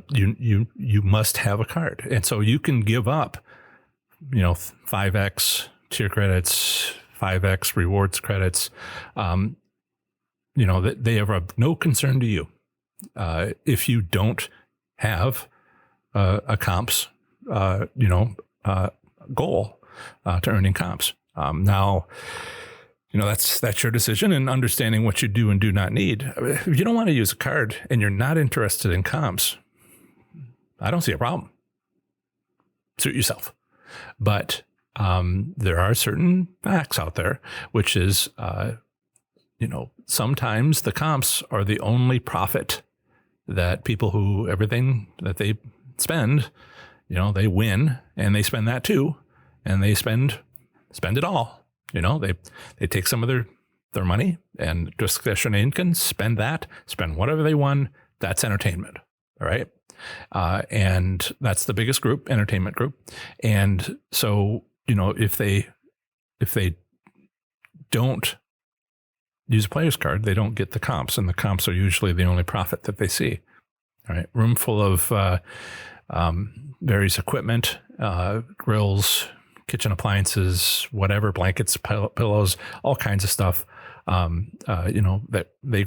You must have a card. And so you can give up, 5x tier credits, 5x rewards credits. They are of no concern to you. If you don't have a comps goal to earning comps. Now, that's your decision in understanding what you do and do not need. If you don't want to use a card and you're not interested in comps, I don't see a problem. Suit yourself. But there are certain facts out there, which is, sometimes the comps are the only profit that people who everything that they spend, they win and they spend that too. And they spend it all. They take some of their money and discretionary income, spend whatever they won. That's entertainment. All right. And that's the biggest group, entertainment group. And so, if they don't use a player's card, they don't get the comps, and the comps are usually the only profit that they see. All right. Room full of various equipment, grills, kitchen appliances, whatever, blankets, pillows, all kinds of stuff, that they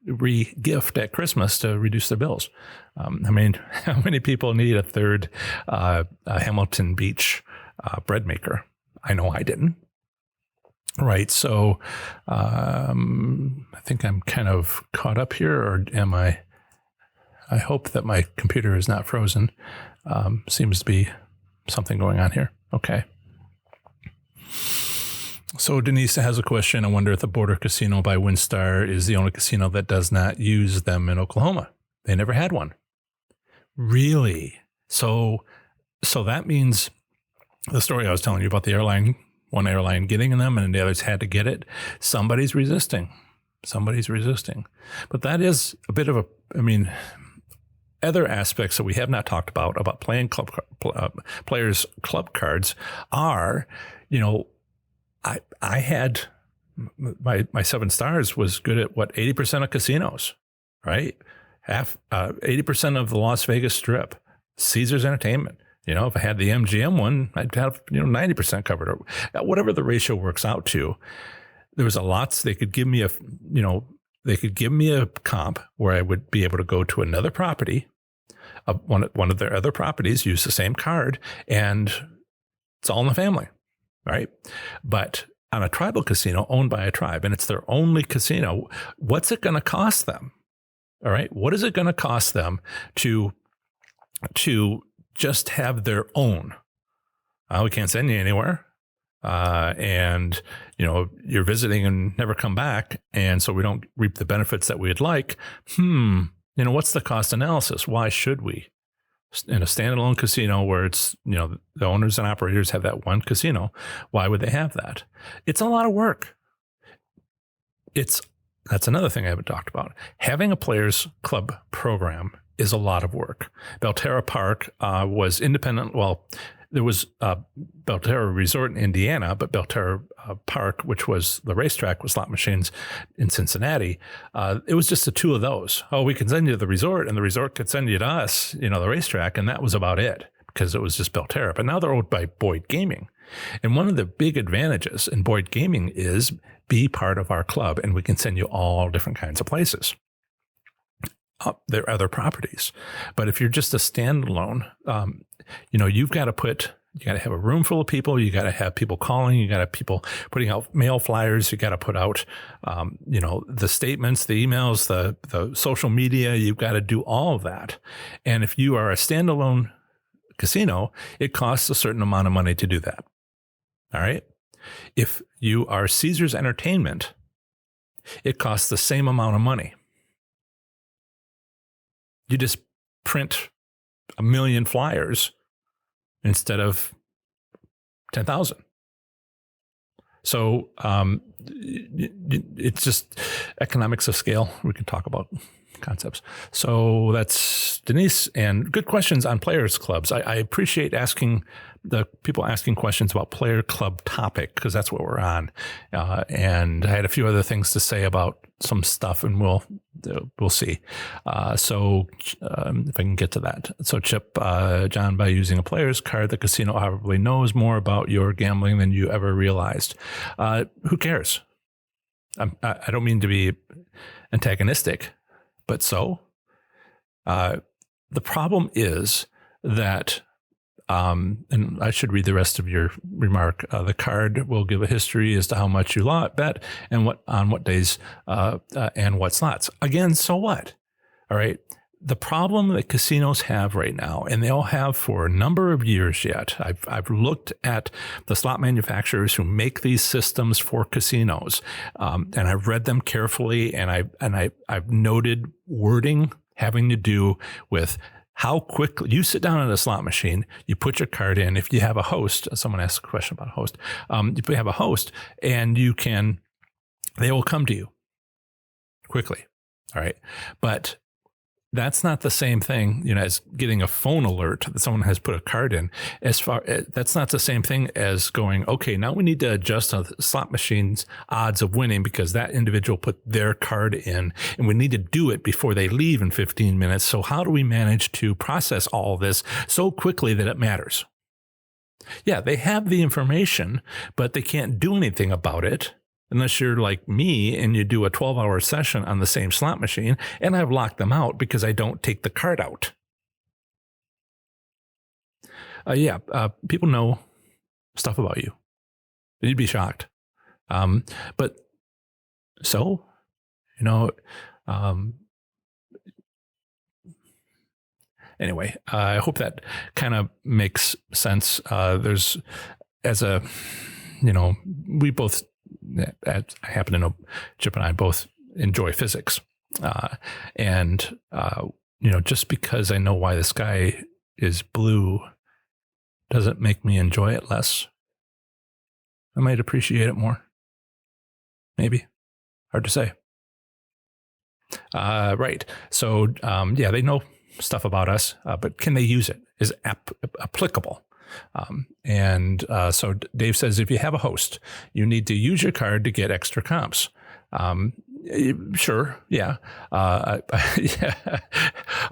re-gift at Christmas to reduce their bills. How many people need a third Hamilton Beach bread maker. I know I didn't. Right. So I think I'm kind of caught up here, or am I? I hope that my computer is not frozen. Seems to be something going on here. Okay. So Denise has a question. I wonder if the Border Casino by WinStar is the only casino that does not use them in Oklahoma. They never had one. Really? So that means the story I was telling you about the airline, one airline getting them and the others had to get it. Somebody's resisting. But that is a bit of other aspects that we have not talked about playing players' club cards are, I had my 7 stars was good at 80% of casinos, right? 80% of the Las Vegas Strip, Caesars Entertainment. If I had the MGM one, I'd have 90% covered, or whatever the ratio works out to. There was a lot. They could give me a comp where I would be able to go to another property, one of their other properties, use the same card, and it's all in the family, right? But on a tribal casino owned by a tribe, and it's their only casino, what's it going to cost them? All right, what is it going to cost them to just have their own? We can't send you anywhere. And you're visiting and never come back. And so we don't reap the benefits that we'd like. What's the cost analysis? Why should we? In a standalone casino where it's, the owners and operators have that one casino, why would they have that? It's a lot of work. That's another thing I haven't talked about. Having a players club program is a lot of work. Belterra Park was independent. Well, there was Belterra Resort in Indiana, but Belterra Park, which was the racetrack with slot machines in Cincinnati, it was just the two of those. Oh, we can send you to the resort, and the resort could send you to us, the racetrack, and that was about it because it was just Belterra. But now they're owned by Boyd Gaming. And one of the big advantages in Boyd Gaming is be part of our club, and we can send you all different kinds of places. There are other properties. But if you're just a standalone, you've got to have a room full of people. You got to have people calling. You got to have people putting out mail flyers. You got to put out, the statements, the emails, the social media. You've got to do all of that. And if you are a standalone casino, it costs a certain amount of money to do that. All right. If you are Caesars Entertainment, it costs the same amount of money. You just print 1 million flyers instead of 10,000. So it's just economics of scale. We can talk about concepts. So that's Denise, and good questions on players clubs. I appreciate the people asking questions about player club topic, because that's what we're on. And I had a few other things to say about some stuff, and we'll see. So if I can get to that. So Chip, John, by using a player's card, the casino probably knows more about your gambling than you ever realized. Who cares? I don't mean to be antagonistic, but the problem is that, and I should read the rest of your remark. The card will give a history as to how much you bet and on what days and what slots. Again, so what? All right. The problem that casinos have right now, and they all have for a number of years yet, I've looked at the slot manufacturers who make these systems for casinos, and I've read them carefully, and I've noted wording having to do with how quickly you sit down at a slot machine, you put your card in. If you have a host, someone asked a question about a host. If you have a host, and they will come to you quickly. All right. But that's not the same thing, as getting a phone alert that someone has put a card in. That's not the same thing as going, okay, now we need to adjust the slot machine's odds of winning because that individual put their card in, and we need to do it before they leave in 15 minutes. So how do we manage to process all this so quickly that it matters? Yeah, they have the information, but they can't do anything about it unless you're like me and you do a 12-hour session on the same slot machine, and I've locked them out because I don't take the card out. People know stuff about you. You'd be shocked. But so, anyway, I hope that kind of makes sense. There's, we both, I happen to know Chip and I both enjoy physics. And just because I know why the sky is blue doesn't make me enjoy it less. I might appreciate it more. Maybe. Hard to say. Right. So, they know stuff about us, but can they use it? Is it applicable? So Dave says, if you have a host, you need to use your card to get extra comps. Sure. Yeah. Yeah.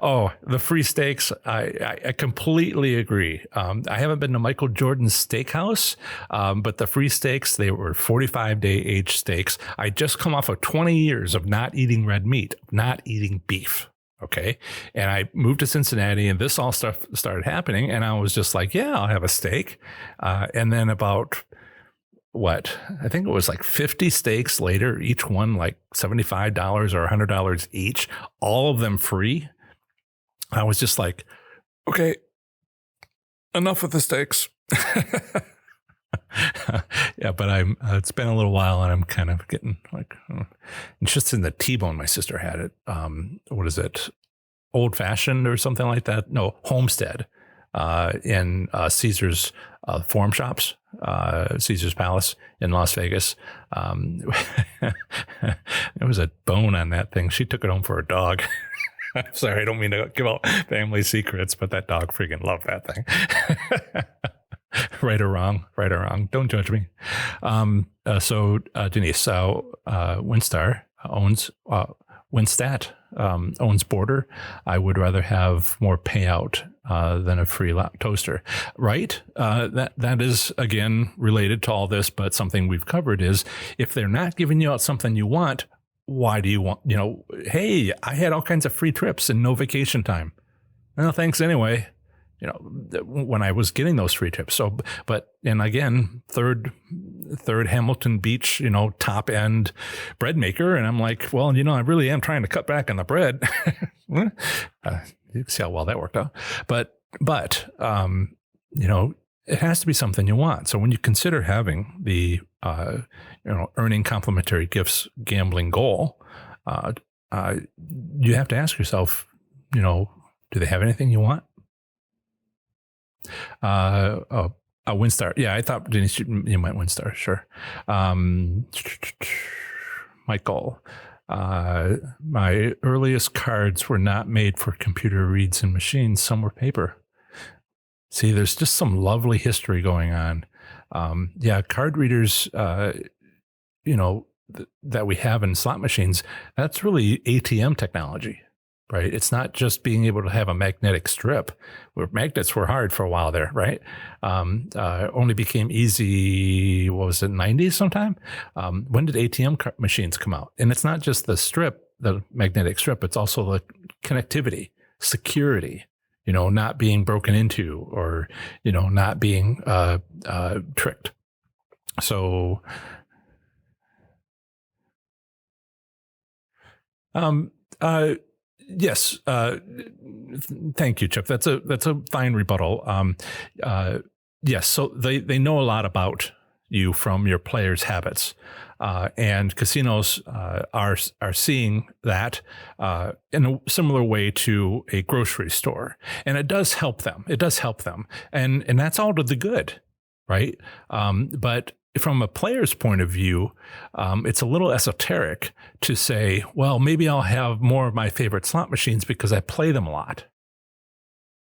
Oh, the free steaks. I completely agree. I haven't been to Michael Jordan's steakhouse, but the free steaks, they were 45-day aged steaks. I just come off of 20 years of not eating red meat, not eating beef. Okay. And I moved to Cincinnati and this all stuff started happening. And I was just like, yeah, I'll have a steak. And then about I think it was like 50 steaks later, each one like $75 or $100 each, all of them free. I was just like, okay, enough with the steaks. Yeah, but it's been a little while and I'm kind of getting like, it's just in the T-bone. My sister had it. What is it? Old Fashioned or something like that? No, Homestead, in Caesar's Forum Shops, Caesar's Palace in Las Vegas. There was a bone on that thing. She took it home for her dog. I'm sorry, I don't mean to give out family secrets, but that dog freaking loved that thing. Right or wrong, don't judge me. So Denise, Winstar owns Winstat owns Border. I would rather have more payout than a free toaster, right? That is again related to all this, but something we've covered is if they're not giving you out something you want, why do you want? Hey, I had all kinds of free trips and no vacation time. Well, thanks anyway. When I was getting those free trips. So, and again, third Hamilton Beach, top end bread maker. And I'm like, well, I really am trying to cut back on the bread. You can see how well that worked out. But it has to be something you want. So when you consider having the, earning complimentary gifts gambling goal, you have to ask yourself, do they have anything you want? Winstar. Yeah, I thought Denise, you might Winstar. Sure. Michael, my earliest cards were not made for computer reads and machines. Some were paper. See, there's just some lovely history going on. Card readers, that we have in slot machines, that's really ATM technology. Right. It's not just being able to have a magnetic strip where magnets were hard for a while there. Right. Only became easy. What was it? 90s sometime. When did ATM machines come out? And it's not just the strip, the magnetic strip. It's also the connectivity, security, not being broken into or, not being tricked. So, yes. Thank you, Chip. That's a fine rebuttal. Yes. So they know a lot about you from your players' habits, and casinos are seeing that in a similar way to a grocery store, and it does help them. And that's all to the good, right? But from a player's point of view, it's a little esoteric to say, well, maybe I'll have more of my favorite slot machines because I play them a lot.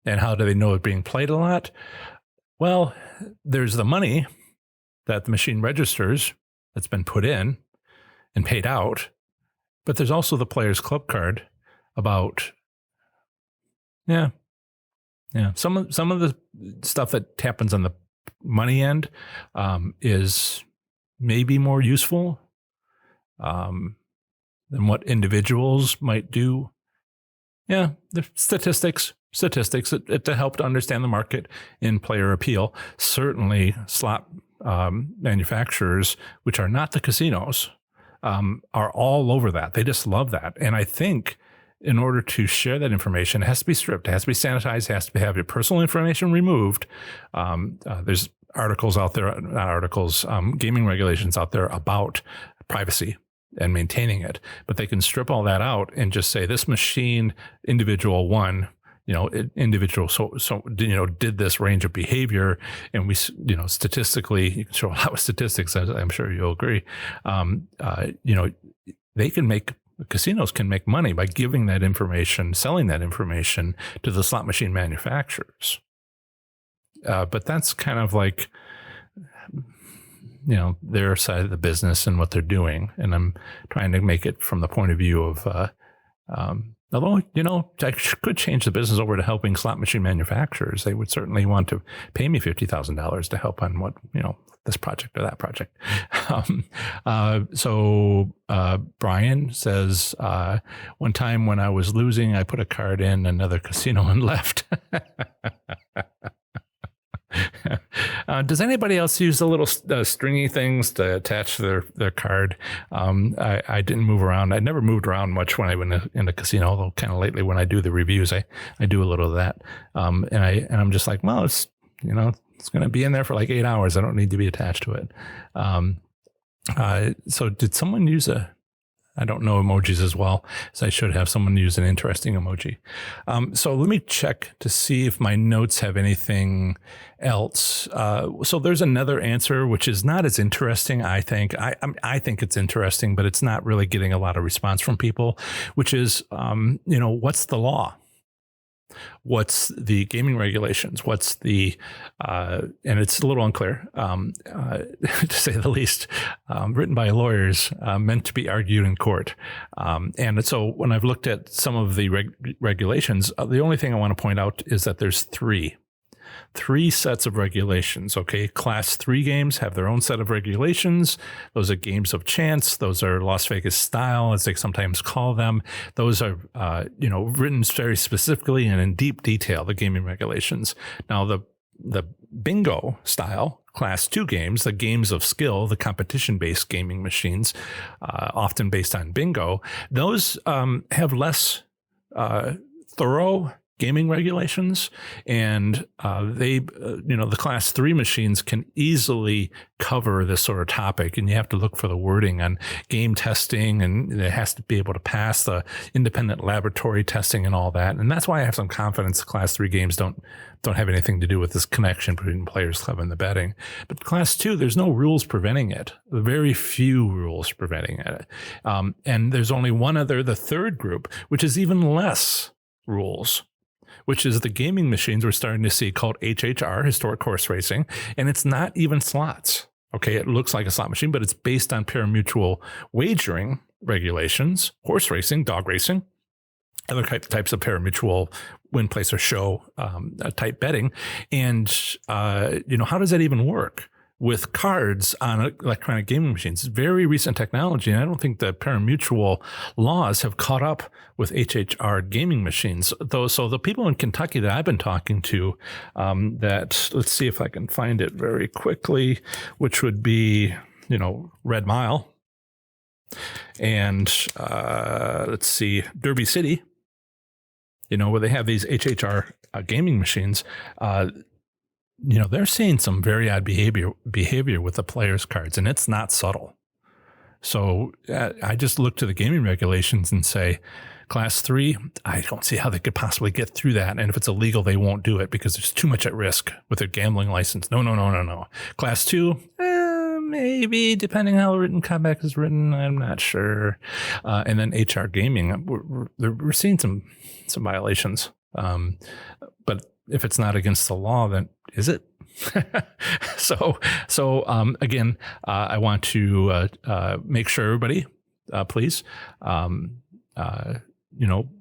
And how do they know it's being played a lot? Well, there's the money that the machine registers that's been put in and paid out. But there's also the player's club card about, some of the stuff that happens on the money end is maybe more useful than what individuals might do. Yeah, the statistics. statistics to help to understand the market in player appeal. Certainly slot manufacturers, which are not the casinos, are all over that. They just love that. And I think in order to share that information, it has to be stripped, it has to be sanitized, it has to have your personal information removed. There's articles out there, not articles, gaming regulations out there about privacy and maintaining it, but they can strip all that out and just say this machine, individual one, individual, did this range of behavior. And we, statistically, you can show a lot of statistics, as I'm sure you'll agree. They can make, casinos can make money by giving that information, selling that information to the slot machine manufacturers. But that's kind of like, their side of the business and what they're doing. And I'm trying to make it from the point of view of, although, I could change the business over to helping slot machine manufacturers. They would certainly want to pay me $50,000 to help on what, this project or that project. So Brian says, one time when I was losing, I put a card in another casino and left. Does anybody else use the little stringy things to attach their card? I didn't move around. I never moved around much when I went in a casino, although kind of lately when I do the reviews, I do a little of that. And I'm just like, well, it's going to be in there for like 8 hours. I don't need to be attached to it. So did someone use I don't know emojis as well as I should have. Someone use an interesting emoji. So let me check to see if my notes have anything else. So there's another answer, which is not as interesting, I think. I think it's interesting, but it's not really getting a lot of response from people, which is, what's the law? What's the gaming regulations? What's the, and it's a little unclear, to say the least, written by lawyers, meant to be argued in court. And so when I've looked at some of the regulations, the only thing I want to point out is that there's three sets of regulations. Okay. Class 3 games have their own set of regulations. Those are games of chance. Those are Las Vegas style, as they sometimes call them. Those are, written very specifically and in deep detail, the gaming regulations. Now the bingo style Class 2 games, the games of skill, the competition-based gaming machines, often based on bingo, those have less thorough gaming regulations, and the Class 3 machines can easily cover this sort of topic, and you have to look for the wording on game testing, and it has to be able to pass the independent laboratory testing and all that. And that's why I have some confidence Class 3 games don't have anything to do with this connection between Players Club and the betting. But Class 2, there's no rules preventing it. Very few rules preventing it. And there's only one other, the third group, which is even less rules, which is the gaming machines we're starting to see called HHR, historic horse racing, and it's not even slots. Okay, it looks like a slot machine, but it's based on pari-mutuel wagering regulations, horse racing, dog racing, other types of pari-mutuel win, place, or show type betting. And, how does that even work with cards on electronic gaming machines? Very recent technology, and I don't think the pari-mutuel laws have caught up with HHR gaming machines. So the people in Kentucky that I've been talking to, let's see if I can find it very quickly, which would be, Red Mile, and let's see, Derby City, where they have these HHR gaming machines. They're seeing some very odd behavior with the players' cards, and it's not subtle. So I just look to the gaming regulations and say, Class 3, I don't see how they could possibly get through that. And if it's illegal, they won't do it because there's too much at risk with their gambling license. No. Class 2, maybe, depending how the written comeback is written, I'm not sure. And then HR gaming, we're seeing some violations. But if it's not against the law, then is it? So again, I want to make sure everybody, please,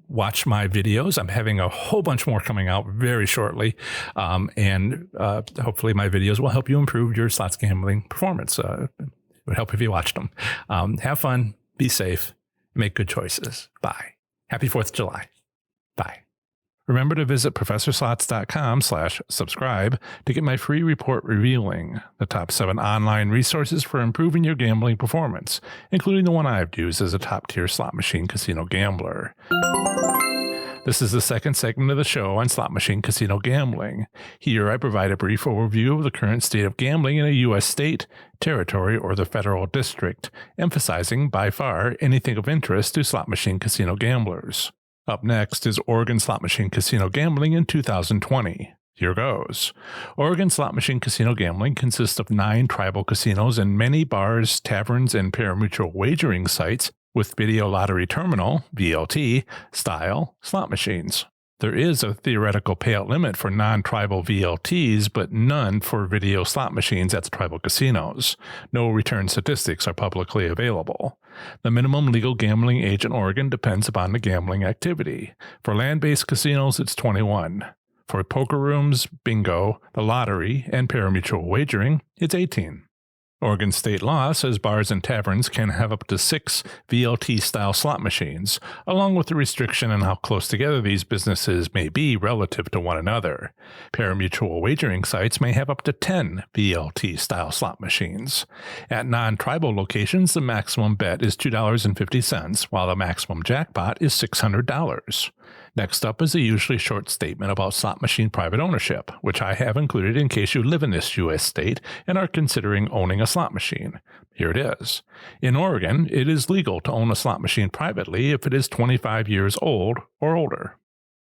watch my videos. I'm having a whole bunch more coming out very shortly, and hopefully my videos will help you improve your slots gambling performance. It would help if you watched them. Have fun, be safe, make good choices. Bye. Happy 4th of July. Bye. Remember to visit ProfessorSlots.com/subscribe to get my free report revealing the top 7 online resources for improving your gambling performance, including the one I've used as a top-tier slot machine casino gambler. This is the second segment of the show on slot machine casino gambling. Here I provide a brief overview of the current state of gambling in a U.S. state, territory, or the federal district, emphasizing by far anything of interest to slot machine casino gamblers. Up next is Oregon slot machine casino gambling in 2020. Here goes. Oregon slot machine casino gambling consists of 9 tribal casinos and many bars, taverns, and pari-mutuel wagering sites with video lottery terminal, VLT, style slot machines. There is a theoretical payout limit for non-tribal VLTs, but none for video slot machines at the tribal casinos. No return statistics are publicly available. The minimum legal gambling age in Oregon depends upon the gambling activity. For land-based casinos, it's 21. For poker rooms, bingo, the lottery, and pari-mutuel wagering, it's 18. Oregon state law says bars and taverns can have up to 6 VLT-style slot machines, along with the restriction on how close together these businesses may be relative to one another. Pari-mutuel wagering sites may have up to 10 VLT-style slot machines. At non-tribal locations, the maximum bet is $2.50, while the maximum jackpot is $600. Next up is a usually short statement about slot machine private ownership, which I have included in case you live in this U.S. state and are considering owning a slot machine. Here it is. In Oregon, it is legal to own a slot machine privately if it is 25 years old or older.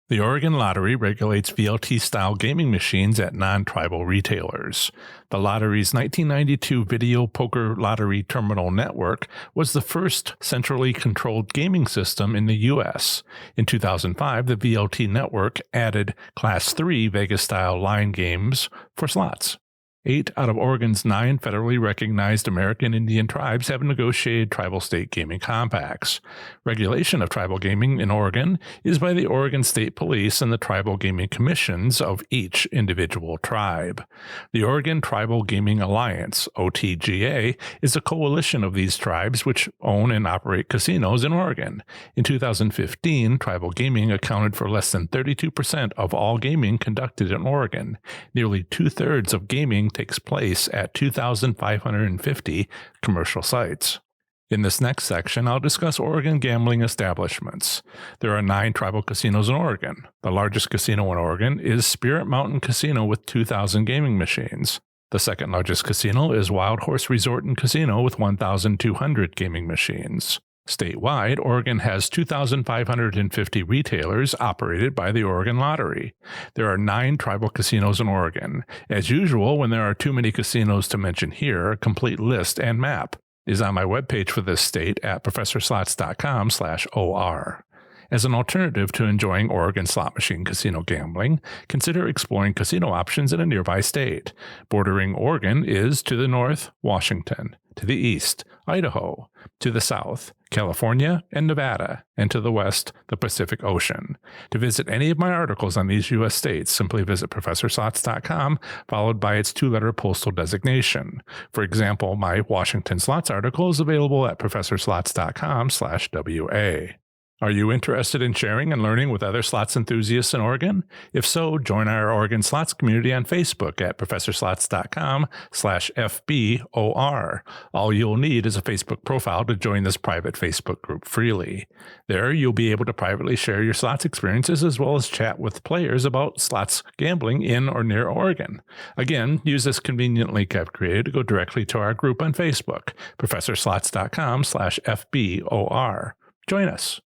The Oregon Lottery regulates VLT-style gaming machines at non-tribal retailers. The lottery's 1992 Video Poker Lottery Terminal Network was the first centrally controlled gaming system in the U.S. In 2005, the VLT network added Class 3 Vegas-style line games for slots. 8 out of Oregon's 9 federally recognized American Indian tribes have negotiated tribal state gaming compacts. Regulation of tribal gaming in Oregon is by the Oregon State Police and the tribal gaming commissions of each individual tribe. The Oregon Tribal Gaming Alliance, OTGA, is a coalition of these tribes which own and operate casinos in Oregon. In 2015, tribal gaming accounted for less than 32% of all gaming conducted in Oregon. Nearly 2/3 of gaming takes place at 2,550 commercial sites. In this next section, I'll discuss Oregon gambling establishments. There are 9 tribal casinos in Oregon. The largest casino in Oregon is Spirit Mountain Casino with 2,000 gaming machines. The second largest casino is Wild Horse Resort and Casino with 1,200 gaming machines. Statewide, Oregon has 2,550 retailers operated by the Oregon Lottery. There are 9 tribal casinos in Oregon. As usual, when there are too many casinos to mention here, a complete list and map is on my webpage for this state at ProfessorSlots.com/OR. As an alternative to enjoying Oregon slot machine casino gambling, consider exploring casino options in a nearby state. Bordering Oregon is to the north, Washington, to the east, Idaho, to the south, California and Nevada, and to the west, the Pacific Ocean. To visit any of my articles on these U.S. states, simply visit ProfessorSlots.com, followed by its 2-letter postal designation. For example, my Washington Slots article is available at ProfessorSlots.com/WA. Are you interested in sharing and learning with other slots enthusiasts in Oregon? If so, join our Oregon Slots community on Facebook at ProfessorSlots.com/FBOR. All you'll need is a Facebook profile to join this private Facebook group freely. There, you'll be able to privately share your slots experiences as well as chat with players about slots gambling in or near Oregon. Again, use this convenient link I've created to go directly to our group on Facebook, ProfessorSlots.com/FBOR. Join us.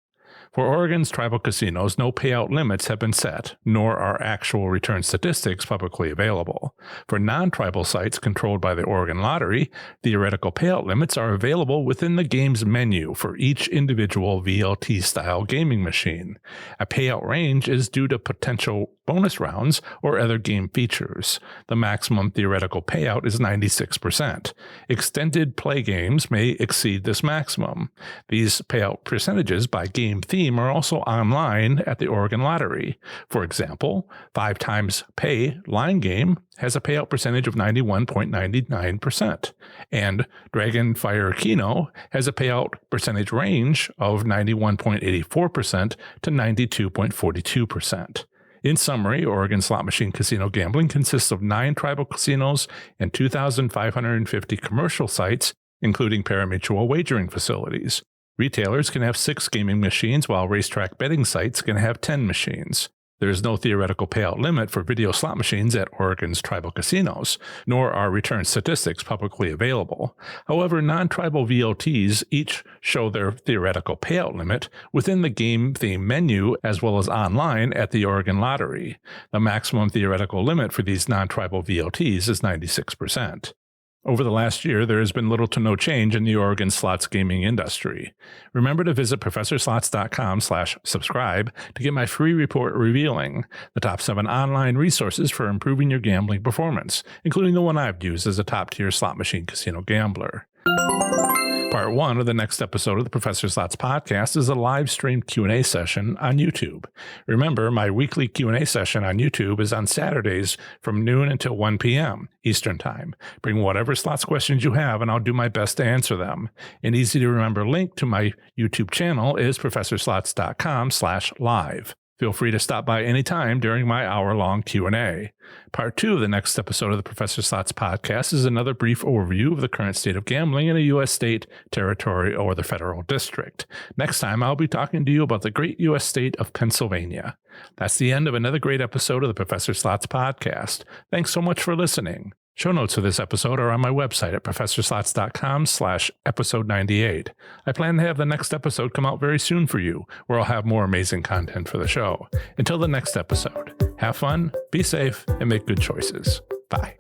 For Oregon's tribal casinos, no payout limits have been set, nor are actual return statistics publicly available. For non-tribal sites controlled by the Oregon Lottery, theoretical payout limits are available within the game's menu for each individual VLT-style gaming machine. A payout range is due to potential bonus rounds or other game features. The maximum theoretical payout is 96%. Extended play games may exceed this maximum. These payout percentages by game theme are also online at the Oregon Lottery. For example, 5 times pay line game has a payout percentage of 91.99%, and Dragonfire Keno has a payout percentage range of 91.84% to 92.42%. In summary, Oregon slot machine casino gambling consists of 9 tribal casinos and 2,550 commercial sites, including pari-mutuel wagering facilities. Retailers can have 6 gaming machines, while racetrack betting sites can have 10 machines. There is no theoretical payout limit for video slot machines at Oregon's tribal casinos, nor are return statistics publicly available. However, non-tribal VLTs each show their theoretical payout limit within the game theme menu as well as online at the Oregon Lottery. The maximum theoretical limit for these non-tribal VLTs is 96%. Over the last year, there has been little to no change in the Oregon slots gaming industry. Remember to visit ProfessorSlots.com/subscribe to get my free report revealing the top 7 online resources for improving your gambling performance, including the one I've used as a top-tier slot machine casino gambler. Part 1 of the next episode of the Professor Slots podcast is a live-streamed Q&A session on YouTube. Remember, my weekly Q&A session on YouTube is on Saturdays from noon until 1 p.m. Eastern Time. Bring whatever slots questions you have, and I'll do my best to answer them. An easy-to-remember link to my YouTube channel is ProfessorSlots.com/live. Feel free to stop by anytime during my hour-long Q&A. Part 2 of the next episode of the Professor Slots podcast is another brief overview of the current state of gambling in a U.S. state, territory, or the federal district. Next time, I'll be talking to you about the great U.S. state of Pennsylvania. That's the end of another great episode of the Professor Slots podcast. Thanks so much for listening. Show notes for this episode are on my website at ProfessorSlots.com/episode 98. I plan to have the next episode come out very soon for you, where I'll have more amazing content for the show. Until the next episode, have fun, be safe, and make good choices. Bye.